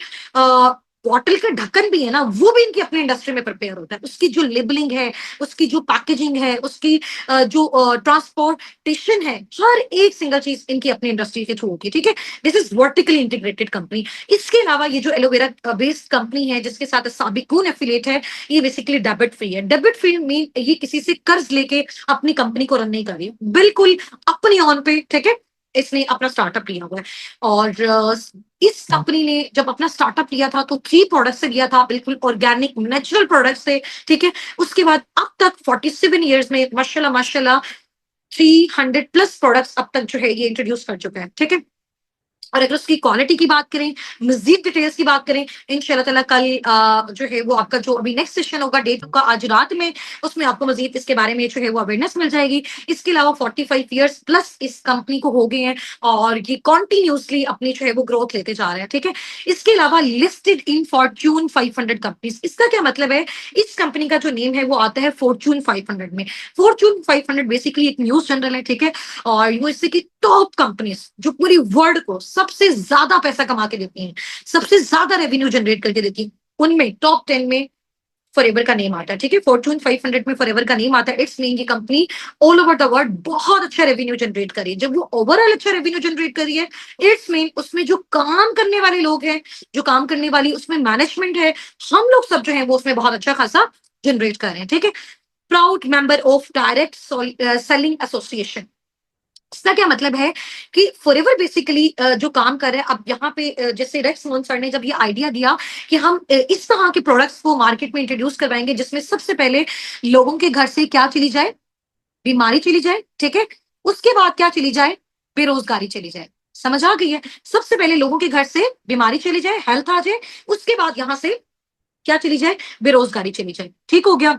बॉटल का ढक्कन भी है ना, वो भी इनकी अपनी इंडस्ट्री में प्रिपेयर होता है। उसकी जो लेबलिंग है, उसकी जो पैकेजिंग है, उसकी जो ट्रांसपोर्टेशन है, हर एक सिंगल चीज इनकी अपनी इंडस्ट्री के थ्रू होती है। ठीक है। This is vertically integrated company. इसके अलावा ये जो एलोवेरा बेस्ड कंपनी है जिसके साथ साबिकून एफिलिएट है, ये बेसिकली डेबिट फ्री है। डेबिट फ्री मीन ये किसी से कर्ज लेके अपनी कंपनी को रन नहीं कर रही, बिल्कुल अपनी ऑन पे। ठीक है। इसने अपना स्टार्टअप लिया हुआ है। और इस कंपनी ने जब अपना स्टार्टअप लिया था तो 3 प्रोडक्ट से लिया था, बिल्कुल ऑर्गेनिक नेचुरल प्रोडक्ट से। ठीक है। उसके बाद अब तक 47 ईयर्स में माशाल्लाह माशाल्लाह 300 प्लस प्रोडक्ट्स अब तक जो है ये इंट्रोड्यूस कर चुका है। ठीक है। और अगर उसकी क्वालिटी की बात करें, मज़ीद डिटेल्स की बात करें, इंशाल्लाह ताला कल जो है वो आपका जो अभी नेक्स्ट सेशन होगा डेट का आज रात में, उसमें आपको मज़ीद इसके बारे में जो है वो अवेयरनेस मिल जाएगी। इसके अलावा 45 ईयर्स प्लस इस कंपनी को हो गए हैं और ये कंटिन्यूअसली अपनी जो है वो ग्रोथ लेते जा रहे हैं, ठीक है? इसके अलावा लिस्टेड इन फॉर्च्यून 500 कंपनीज़। इसका क्या मतलब है? इस कंपनी का जो नेम है वो आता है फॉर्च्यून 500 में। फॉर्च्यून 500 बेसिकली एक न्यूज़ चैनल है, ठीक है? और यूएसए की टॉप कंपनीज जो पूरी वर्ल्ड को सबसे ज्यादा पैसा कमा के देती हैं, सबसे ज्यादा रेवेन्यू जनरेट करके देती हैं, उनमें टॉप 10 में फॉरएवर का नेम आता है, ठीक है? फॉर्च्यून 500 में फॉरएवर का नेम आता है। इट्स मीन की company all over the world बहुत अच्छा रेवेन्यू जनरेट करी है। जब वो ओवरऑल अच्छा रेवेन्यू जनरेट करी है, इट्स मीन उसमें जो काम करने वाले लोग हैं, जो काम करने वाली उसमें मैनेजमेंट है, हम लोग सब जो है वो उसमें बहुत अच्छा खासा जनरेट कर रहे हैं, ठीक है? Proud member of direct selling association. इसका क्या मतलब है कि फॉरएवर बेसिकली जो काम कर रहे हैं अब यहाँ पे जैसे रेक्स मोहन सर ने जब ये आइडिया दिया कि हम इस तरह के प्रोडक्ट्स को मार्केट में इंट्रोड्यूस करवाएंगे जिसमें सबसे पहले लोगों के घर से क्या चली जाए, बीमारी चली जाए, ठीक है? उसके बाद क्या चली जाए, बेरोजगारी चली जाए। समझ आ गई है? सबसे पहले लोगों के घर से बीमारी चली जाए, हेल्थ आ जाए, उसके बाद यहां से क्या चली जाए, बेरोजगारी चली जाए। ठीक हो गया?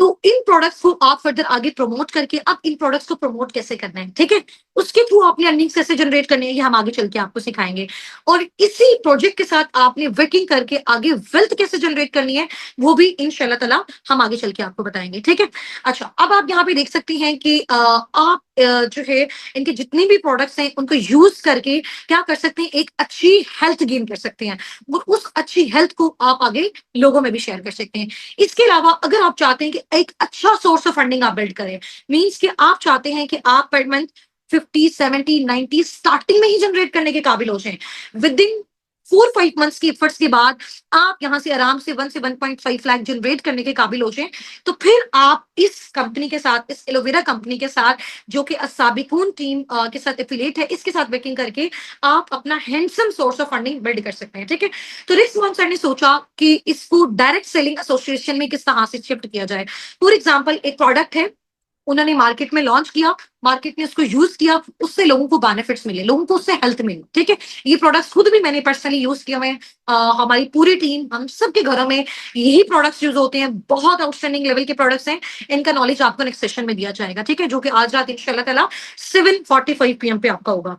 तो इन प्रोडक्ट्स को आप फर्दर आगे प्रमोट करके अब इन प्रोडक्ट्स को प्रमोट कैसे करना है, ठीक है? उसके थ्रू आपने अर्निंग्स कैसे जनरेट करनी है, ये हम आगे चल के आपको सिखाएंगे। और इसी प्रोजेक्ट के साथ आपने वर्किंग करके आगे वेल्थ कैसे जनरेट करनी है, वो भी इंशाल्लाह ताला हम आगे चल के आपको बताएंगे, ठीक है? अच्छा, अब आप यहाँ पे देख सकती हैं कि आप जो है इनके जितने भी प्रोडक्ट्स हैं उनको यूज करके क्या कर सकते हैं, एक अच्छी हेल्थ गेन कर सकते हैं। उस अच्छी हेल्थ को आप आगे लोगों में भी शेयर कर सकते हैं। इसके अलावा अगर आप चाहते हैं कि एक अच्छा सोर्स ऑफ फंडिंग आप बिल्ड करें, मींस कि आप चाहते हैं कि आप पर मंथ 50, 70, 90 स्टार्टिंग में ही जनरेट करने के काबिल हो जाएं, विद इन 4-5 मंथ्स की एफर्ट्स के बाद आप यहां से आराम से 1 से 1.5 लाख जनरेट करने के काबिल हो जाएं, तो फिर आप इस कंपनी के साथ, इस एलोवेरा कंपनी के साथ जो कि असाबिकून टीम के साथ एफिलिएट है, इसके साथ वर्किंग करके आप अपना handsome source of funding build कर सकते हैं, ठीक है? तो रिस्क मोहन सर ने सोचा कि इसको डायरेक्ट सेलिंग एसोसिएशन में किस तरह से शिफ्ट किया जाए। फॉर एग्जाम्पल एक प्रोडक्ट है, उन्होंने मार्केट में लॉन्च किया, मार्केट ने उसको यूज किया, उससे लोगों को बेनिफिट्स मिले, लोगों को उससे हेल्थ मिली, ठीक है? ये प्रोडक्ट्स खुद भी मैंने पर्सनली यूज किए हुए हैं, हमारी पूरी टीम, हम सबके घरों में यही प्रोडक्ट्स यूज होते हैं, बहुत आउटस्टैंडिंग लेवल के प्रोडक्ट्स हैं। इनका नॉलेज आपको नेक्स्ट सेशन में दिया जाएगा, ठीक है? जो कि आज रात इंशाल्लाह ताला 7:45 PM पे आपका होगा।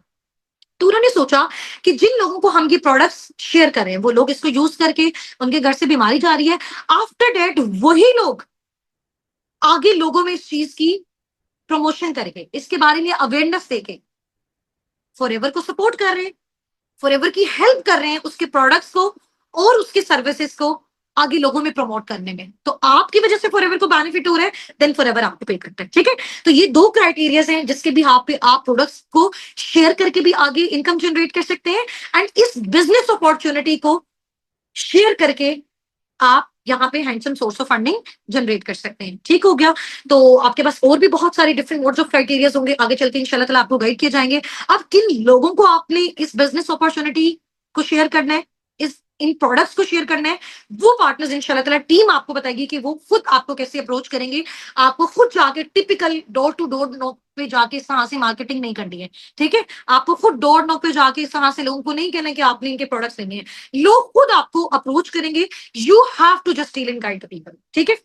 तो उन्होंने सोचा कि जिन लोगों को हम ये प्रोडक्ट्स शेयर कर रहे हैं, वो लोग इसको यूज करके उनके घर से बीमारी जा रही है, आफ्टर डेट वही लोग आगे लोगों में इस चीज की प्रमोशन करके, इसके बारे में अवेयरनेस देके फॉरएवर को सपोर्ट कर रहे हैं, फॉरएवर की हेल्प कर रहे हैं उसके प्रोडक्ट्स को और उसके सर्विसेज को आगे लोगों में प्रमोट करने में। तो आपकी वजह से फॉरएवर को बेनिफिट हो रहा है, देन फॉरएवर आपको पे करता है, ठीक है? तो ये दो क्राइटेरियाज हैं जिसके भी आप प्रोडक्ट्स को शेयर करके भी आगे इनकम जनरेट कर सकते हैं, एंड इस बिजनेस अपॉर्चुनिटी को शेयर करके आप यहाँ पे handsome source of funding generate कर सकते हैं। ठीक हो गया? तो आपके पास और भी बहुत सारे डिफरेंट मोड्स ऑफ क्राइटेरियाज होंगे, आगे चल के इंशाल्लाह ताला आपको गाइड किए जाएंगे। अब किन लोगों को आपने इस बिजनेस अपॉर्चुनिटी को शेयर करना है, इस इन प्रोडक्ट्स को शेयर करना है, वो पार्टनर्स इंशाल्लाह ताला टीम आपको बताएगी कि वो खुद आपको कैसे अप्रोच करेंगे। आपको खुद जाके typical door to door knock पे जाके इस तरह से मार्केटिंग नहीं करनी है, ठीक है? आपको खुद डोर नॉक पे जाके इस तरह से लोगों को नहीं कहना कि आपने इनके प्रोडक्ट्स लेने हैं, लोग खुद आपको अप्रोच करेंगे। You have to just deal and guide the people, ठीक है?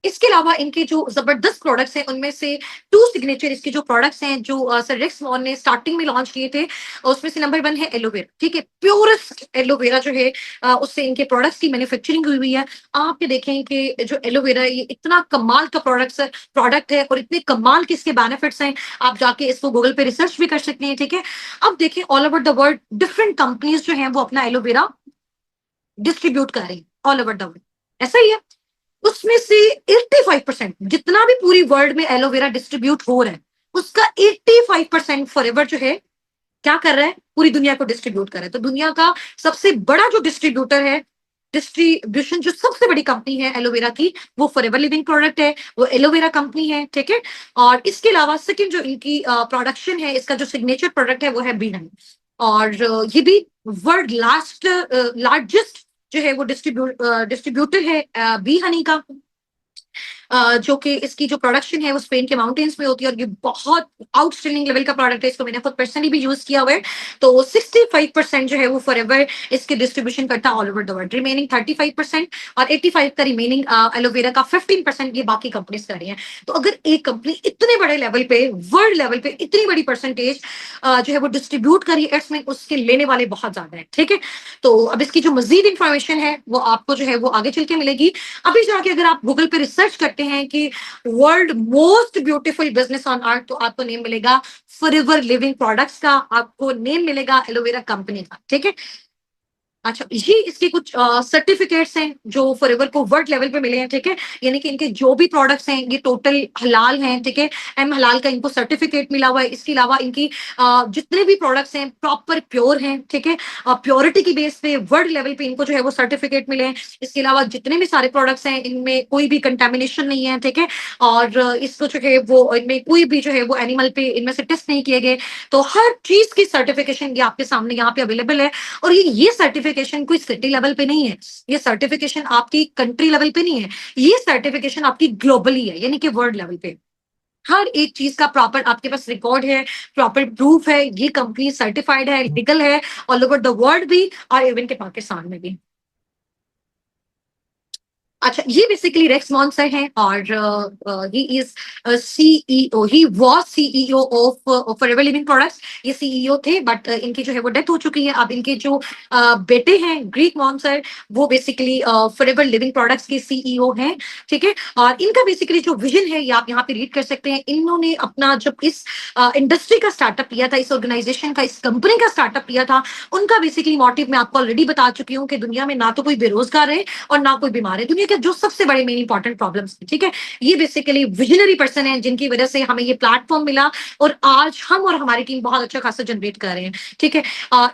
इसके अलावा इनके जो जबरदस्त प्रोडक्ट्स हैं उनमें से टू सिग्नेचर इसके जो प्रोडक्ट्स हैं जो सर रेक्स मॉन ने स्टार्टिंग में लॉन्च किए थे, उसमें से नंबर 1 है एलोवेरा, ठीक है? प्योरेस्ट एलोवेरा जो है उससे इनके प्रोडक्ट्स की मैन्युफैक्चरिंग हुई हुई है। आप ये देखें कि जो एलोवेरा ये इतना कमाल का प्रोडक्ट है और इतने कमाल के इसके बेनिफिट्स हैं, आप जाके इसको गूगल पे रिसर्च भी कर सकते हैं, ठीक है? अब देखें all over the world different companies जो हैं वो अपना एलोवेरा डिस्ट्रीब्यूट कर रही है ऑल ओवर द वर्ल्ड, ऐसा ही है। उसमें से 85% जितना भी पूरी वर्ल्ड में एलोवेरा डिस्ट्रीब्यूट हो रहा है, उसका 85% फॉरएवर जो है क्या कर रहा है, पूरी दुनिया को डिस्ट्रीब्यूट कर रहा है। तो दुनिया का सबसे बड़ा जो डिस्ट्रीब्यूटर है, डिस्ट्रीब्यूशन जो सबसे बड़ी कंपनी है एलोवेरा की, वो फॉरएवर लिविंग प्रोडक्ट है, वो एलोवेरा कंपनी है, ठीक है? और इसके अलावा सेकंड जो इनकी प्रोडक्शन है, इसका जो सिग्नेचर प्रोडक्ट है वो है बी हनी, और ये भी वर्ल्ड लार्जेस्ट जो है वो डिस्ट्रीब्यूटर है बी हनी का। जो कि इसकी जो प्रोडक्शन है वो स्पेन के माउंटेन्स में होती है, और ये बहुत आउटस्टैंडिंग लेवल का प्रोडक्ट है। इसको मैंने खुद पर्सनली भी यूज किया हुआ है। तो 65% जो है वो फॉरएवर इसके डिस्ट्रीब्यूशन करता है all over the world. Remaining 35% और 85 का रिमेनिंग एलोवेरा का 15% ये बाकी कंपनीज कर रही हैं। तो अगर एक कंपनी इतने बड़े लेवल पे, वर्ल्ड लेवल पे इतनी बड़ी परसेंटेज जो है वो डिस्ट्रीब्यूट करी एड्स में, उसके लेने वाले बहुत ज्यादा है। ठीक है, तो अब इसकी जो मजीद इंफॉर्मेशन है वो आपको जो है वो आगे चल के मिलेगी। अभी जाके अगर आप गूगल पे रिसर्च करते हैं कि world most beautiful business on earth, तो आपको नेम मिलेगा फॉरएवर लिविंग प्रोडक्ट्स का, आपको नेम मिलेगा एलोवेरा कंपनी का। ठीक है, अच्छा, ये इसके कुछ सर्टिफिकेट्स हैं जो फॉरएवर को वर्ल्ड लेवल पे मिले हैं। ठीक है, यानी कि इनके जो भी प्रोडक्ट्स हैं ये टोटल हलाल हैं। ठीक है, एम हलाल का इनको सर्टिफिकेट मिला हुआ है। इसके अलावा इनकी जितने भी प्रोडक्ट्स हैं प्रॉपर प्योर हैं। ठीक है, प्योरिटी की बेस पे वर्ल्ड लेवल पे इनको जो है वो सर्टिफिकेट मिले हैं। इसके अलावा जितने भी सारे प्रोडक्ट्स हैं इनमें कोई भी कंटेमिनेशन नहीं है। ठीक है, और इसको जो है वो इनमें कोई भी जो है वो एनिमल पे इनमें से टेस्ट नहीं किए गए। तो हर चीज की सर्टिफिकेशन ये आपके सामने यहाँ पे अवेलेबल है। और ये सर्टिफिकेशन कोई सिटी लेवल पे नहीं है, ये सर्टिफिकेशन आपकी कंट्री लेवल पे नहीं है, ये सर्टिफिकेशन आपकी ग्लोबली है, यानी कि वर्ल्ड लेवल पे हर एक चीज का प्रॉपर आपके पास रिकॉर्ड है, प्रॉपर प्रूफ है। ये कंपनी सर्टिफाइड है, लीगल है ऑल ओवर द वर्ल्ड भी, और इवन के पाकिस्तान में भी। अच्छा, ये बेसिकली रेक्स मॉन्सर हैं, और he is CEO, he was CEO of forever Living products. ये सीईओ थे, बट इनकी जो है वो डेथ हो चुकी है। अब इनके जो बेटे हैं ग्रीक मॉन्सर, वो बेसिकली फॉरएवर लिविंग प्रोडक्ट्स के सीईओ हैं। ठीक है, और इनका बेसिकली जो विजन है ये आप यहाँ पे रीड कर सकते हैं। इन्होंने अपना जब इस इंडस्ट्री का स्टार्टअप किया था, इस ऑर्गेनाइजेशन का, इस कंपनी का स्टार्टअप किया था, उनका बेसिकली मोटिव मैं आपको ऑलरेडी बता चुकी हूँ कि दुनिया में ना तो कोई बेरोजगार है और ना कोई बीमार है। दुनिया के जो सबसे बड़े मेन इंपॉर्टेंट प्रॉब्लम्स हैं। ठीक है, ये बेसिकली विजनरी पर्सन है जिनकी वजह से हमें ये प्लेटफॉर्म मिला, और आज हम और हमारी टीम बहुत अच्छा खासा जनरेट कर रहे हैं। ठीक है,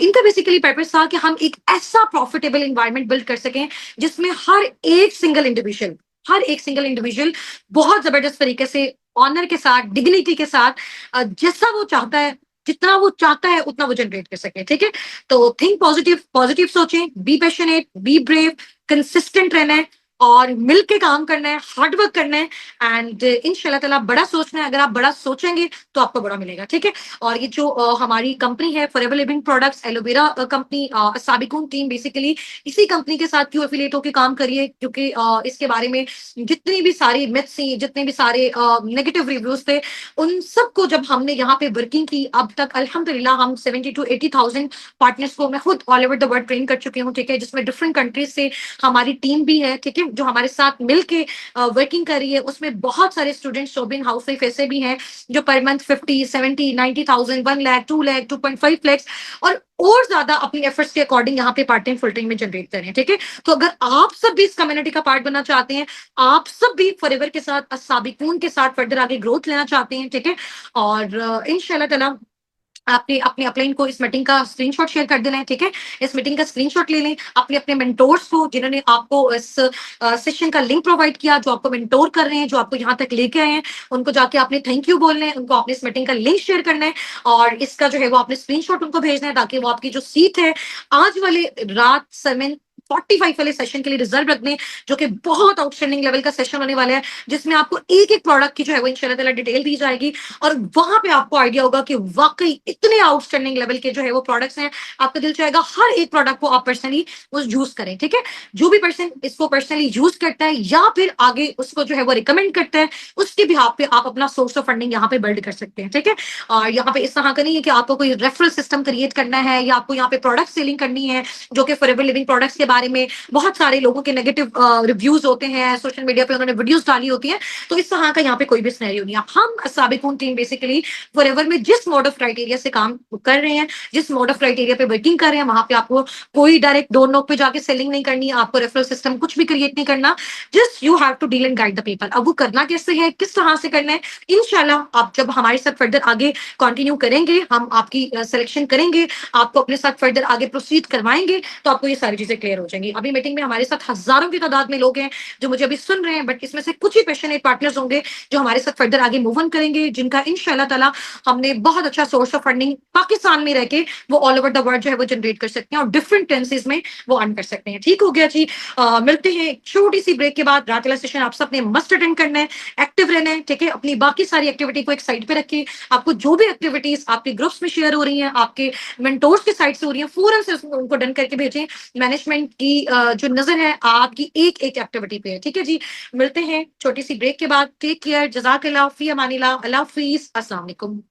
इनका बेसिकली पर्पस था कि हम एक ऐसा प्रॉफिटेबल इन्वायरमेंट बिल्ड कर सकें जिसमें हर एक सिंगल इंडिविजुअल बहुत जबरदस्त तरीके से, ऑनर के साथ, डिग्निटी के साथ, जैसा वो चाहता है, जितना वो चाहता है उतना वो जनरेट कर सके। ठीक है, तो थिंक पॉजिटिव, पॉजिटिव सोचें, be passionate, be brave, consistent रहना है, और मिल के काम करना है, हार्ड वर्क करना है, एंड इंशाल्लाह ताला बड़ा सोचना है। अगर आप बड़ा सोचेंगे तो आपको बड़ा मिलेगा। ठीक है, और ये जो हमारी कंपनी है Forever Living Products aloe vera company, Sabiqoon team basically इसी कंपनी के साथ क्यों एफिलिएट होकर काम करिए, क्योंकि इसके बारे में जितनी भी सारी मिथ्स थी, जितने भी सारे नेगेटिव रिव्यूज थे, उन सबको जब हमने यहाँ पे वर्किंग की, अब तक अल्हम्दुलिल्लाह हम 70 to 80,000 पार्टनर्स को मैं खुद all over the world train कर चुकी हूँ। ठीक है, जिसमें डिफरेंट कंट्रीज से हमारी टीम भी है। ठीक है, जो हमारे साथ मिलके वर्किंग कर रही है, उसमें बहुत सारे स्टूडेंट्स, शोबिन हाउस वाइफ ऐसे भी हैं जो per month 50, 70, 90,000, 1 lakh, 2 lakh, 2.5 lakhs और ज्यादा अपनी एफर्ट्स के अकॉर्डिंग यहाँ पे पार्ट टाइम फुल टाइम में जनरेट कर रहे हैं। ठीक है, तो अगर आप सब भी इस कम्युनिटी का पार्ट बनना चाहते हैं, आप सब भी फॉरएवर के साथ, साबिकून के साथ फर्दर आगे ग्रोथ लेना चाहते हैं, ठीक है, और इंशाल्लाह ताला आपने अपने अपलाइन को इस मीटिंग का स्क्रीनशॉट शेयर कर देना है। ठीक है, इस मीटिंग का स्क्रीनशॉट ले लें, अपने अपने मेंटोर्स को, जिन्होंने आपको इस सेशन का लिंक प्रोवाइड किया, जो आपको मेंटोर कर रहे हैं, जो आपको यहाँ तक लेके आए हैं, उनको जाके आपने थैंक यू बोलना है, उनको आपने इस मीटिंग का लिंक शेयर करना है, और इसका जो है वो आपने स्क्रीनशॉट उनको भेजना है, ताकि वो आपकी जो सीट है आज वाले रात 7:45 वाले सेशन के लिए रिजर्व रख दें, जो कि बहुत आउटस्टैंडिंग लेवल का सेशन होने वाला है, जिसमें आपको एक एक प्रोडक्ट की जो है वो इंशाल्लाह ताला डिटेल दी जाएगी, और वहां पे आपको आइडिया होगा कि वाकई इतने आउटस्टैंडिंग लेवल के जो है वो प्रोडक्ट्स हैं, आपका दिल चाहेगा हर एक प्रोडक्ट को आप पर्सनली उस यूज करें। ठीक है, जो भी पर्सन इसको पर्सनली यूज करता है या फिर आगे उसको जो है वो रिकमेंड करता है, उसके बिहाफ पे आप अपना सोर्स ऑफ फंडिंग यहाँ पे बिल्ड कर सकते हैं। ठीक है, और यहाँ पे इस तरह का नहीं है कि आपको कोई रेफरल सिस्टम क्रिएट करना है, या आपको यहाँ पे प्रोडक्ट सेलिंग करनी है, जो कि फॉरएवर लिविंग प्रोडक्ट्स के बारे में बहुत सारे लोगों के नेगेटिव रिव्यूज होते हैं, सोशल मीडिया पे उन्होंने वीडियोस डाली होती हैं। तो इस तरह का यहाँ पे कोई भी सिनेरियो नहीं है। हम साबिकून टीम बेसिकली फॉरएवर में जिस मोड ऑफ क्राइटेरिया से काम कर रहे हैं, जिस मोड ऑफ क्राइटेरिया पे वर्किंग कर रहे हैं, वहां पे आपको कोई डायरेक्ट डोर नॉक पे जाके सेलिंग नहीं करनी है, आपको रेफरल सिस्टम कुछ भी क्रिएट नहीं करना, just you have to deal and guide the people. अब वो करना कैसे है, किस तरह से करना है, इंशाल्लाह आप जब हमारे साथ फर्दर आगे कंटिन्यू करेंगे, हम आपकी सिलेक्शन करेंगे, आपको अपने साथ फर्दर आगे प्रोसीड करवाएंगे, तो आपको ये सारी चीजें क्लियर हो हो जाएंगी। अभी मीटिंग में हमारे साथ हजारों की तादाद में लोग हैं जो मुझे अभी सुन रहे हैं, बट इसमें से कुछ ही पैशनेट पार्टनर्स होंगे जो हमारे साथ फर्दर आगे मूव ऑन करेंगे, जिनका इंशाल्लाह ताला हमने बहुत अच्छा सोर्स ऑफ फंडिंग पाकिस्तान में रह के वो ऑल ओवर द वर्ल्ड जो है वो जनरेट कर सकते हैं और डिफरेंट टेंसेज में वो अर्न कर सकते हैं। ठीक हो गया जी। मिलते हैं एक छोटी सी ब्रेक के बाद। रात वाला सेशन आप सबने मस्ट अटेंड करना है, एक्टिव रहना है, ठीक है। अपनी बाकी सारी एक्टिविटी को एक साइड पे रखिए। आपको जो भी एक्टिविटीज आपके ग्रुप्स में शेयर हो रही हैं, आपके मेंटोर्स के साइड से हो रही हैं, फौरन से उनको डन करके भेजें। मैनेजमेंट की जो नजर है आपकी एक एक एक्टिविटी पे है, ठीक है जी। मिलते हैं छोटी सी ब्रेक के बाद। टेक केयर, जजाकल्लाह, फी अमानिल्लाह, अल्लाह हाफिज, अस्सलाम वालेकुम।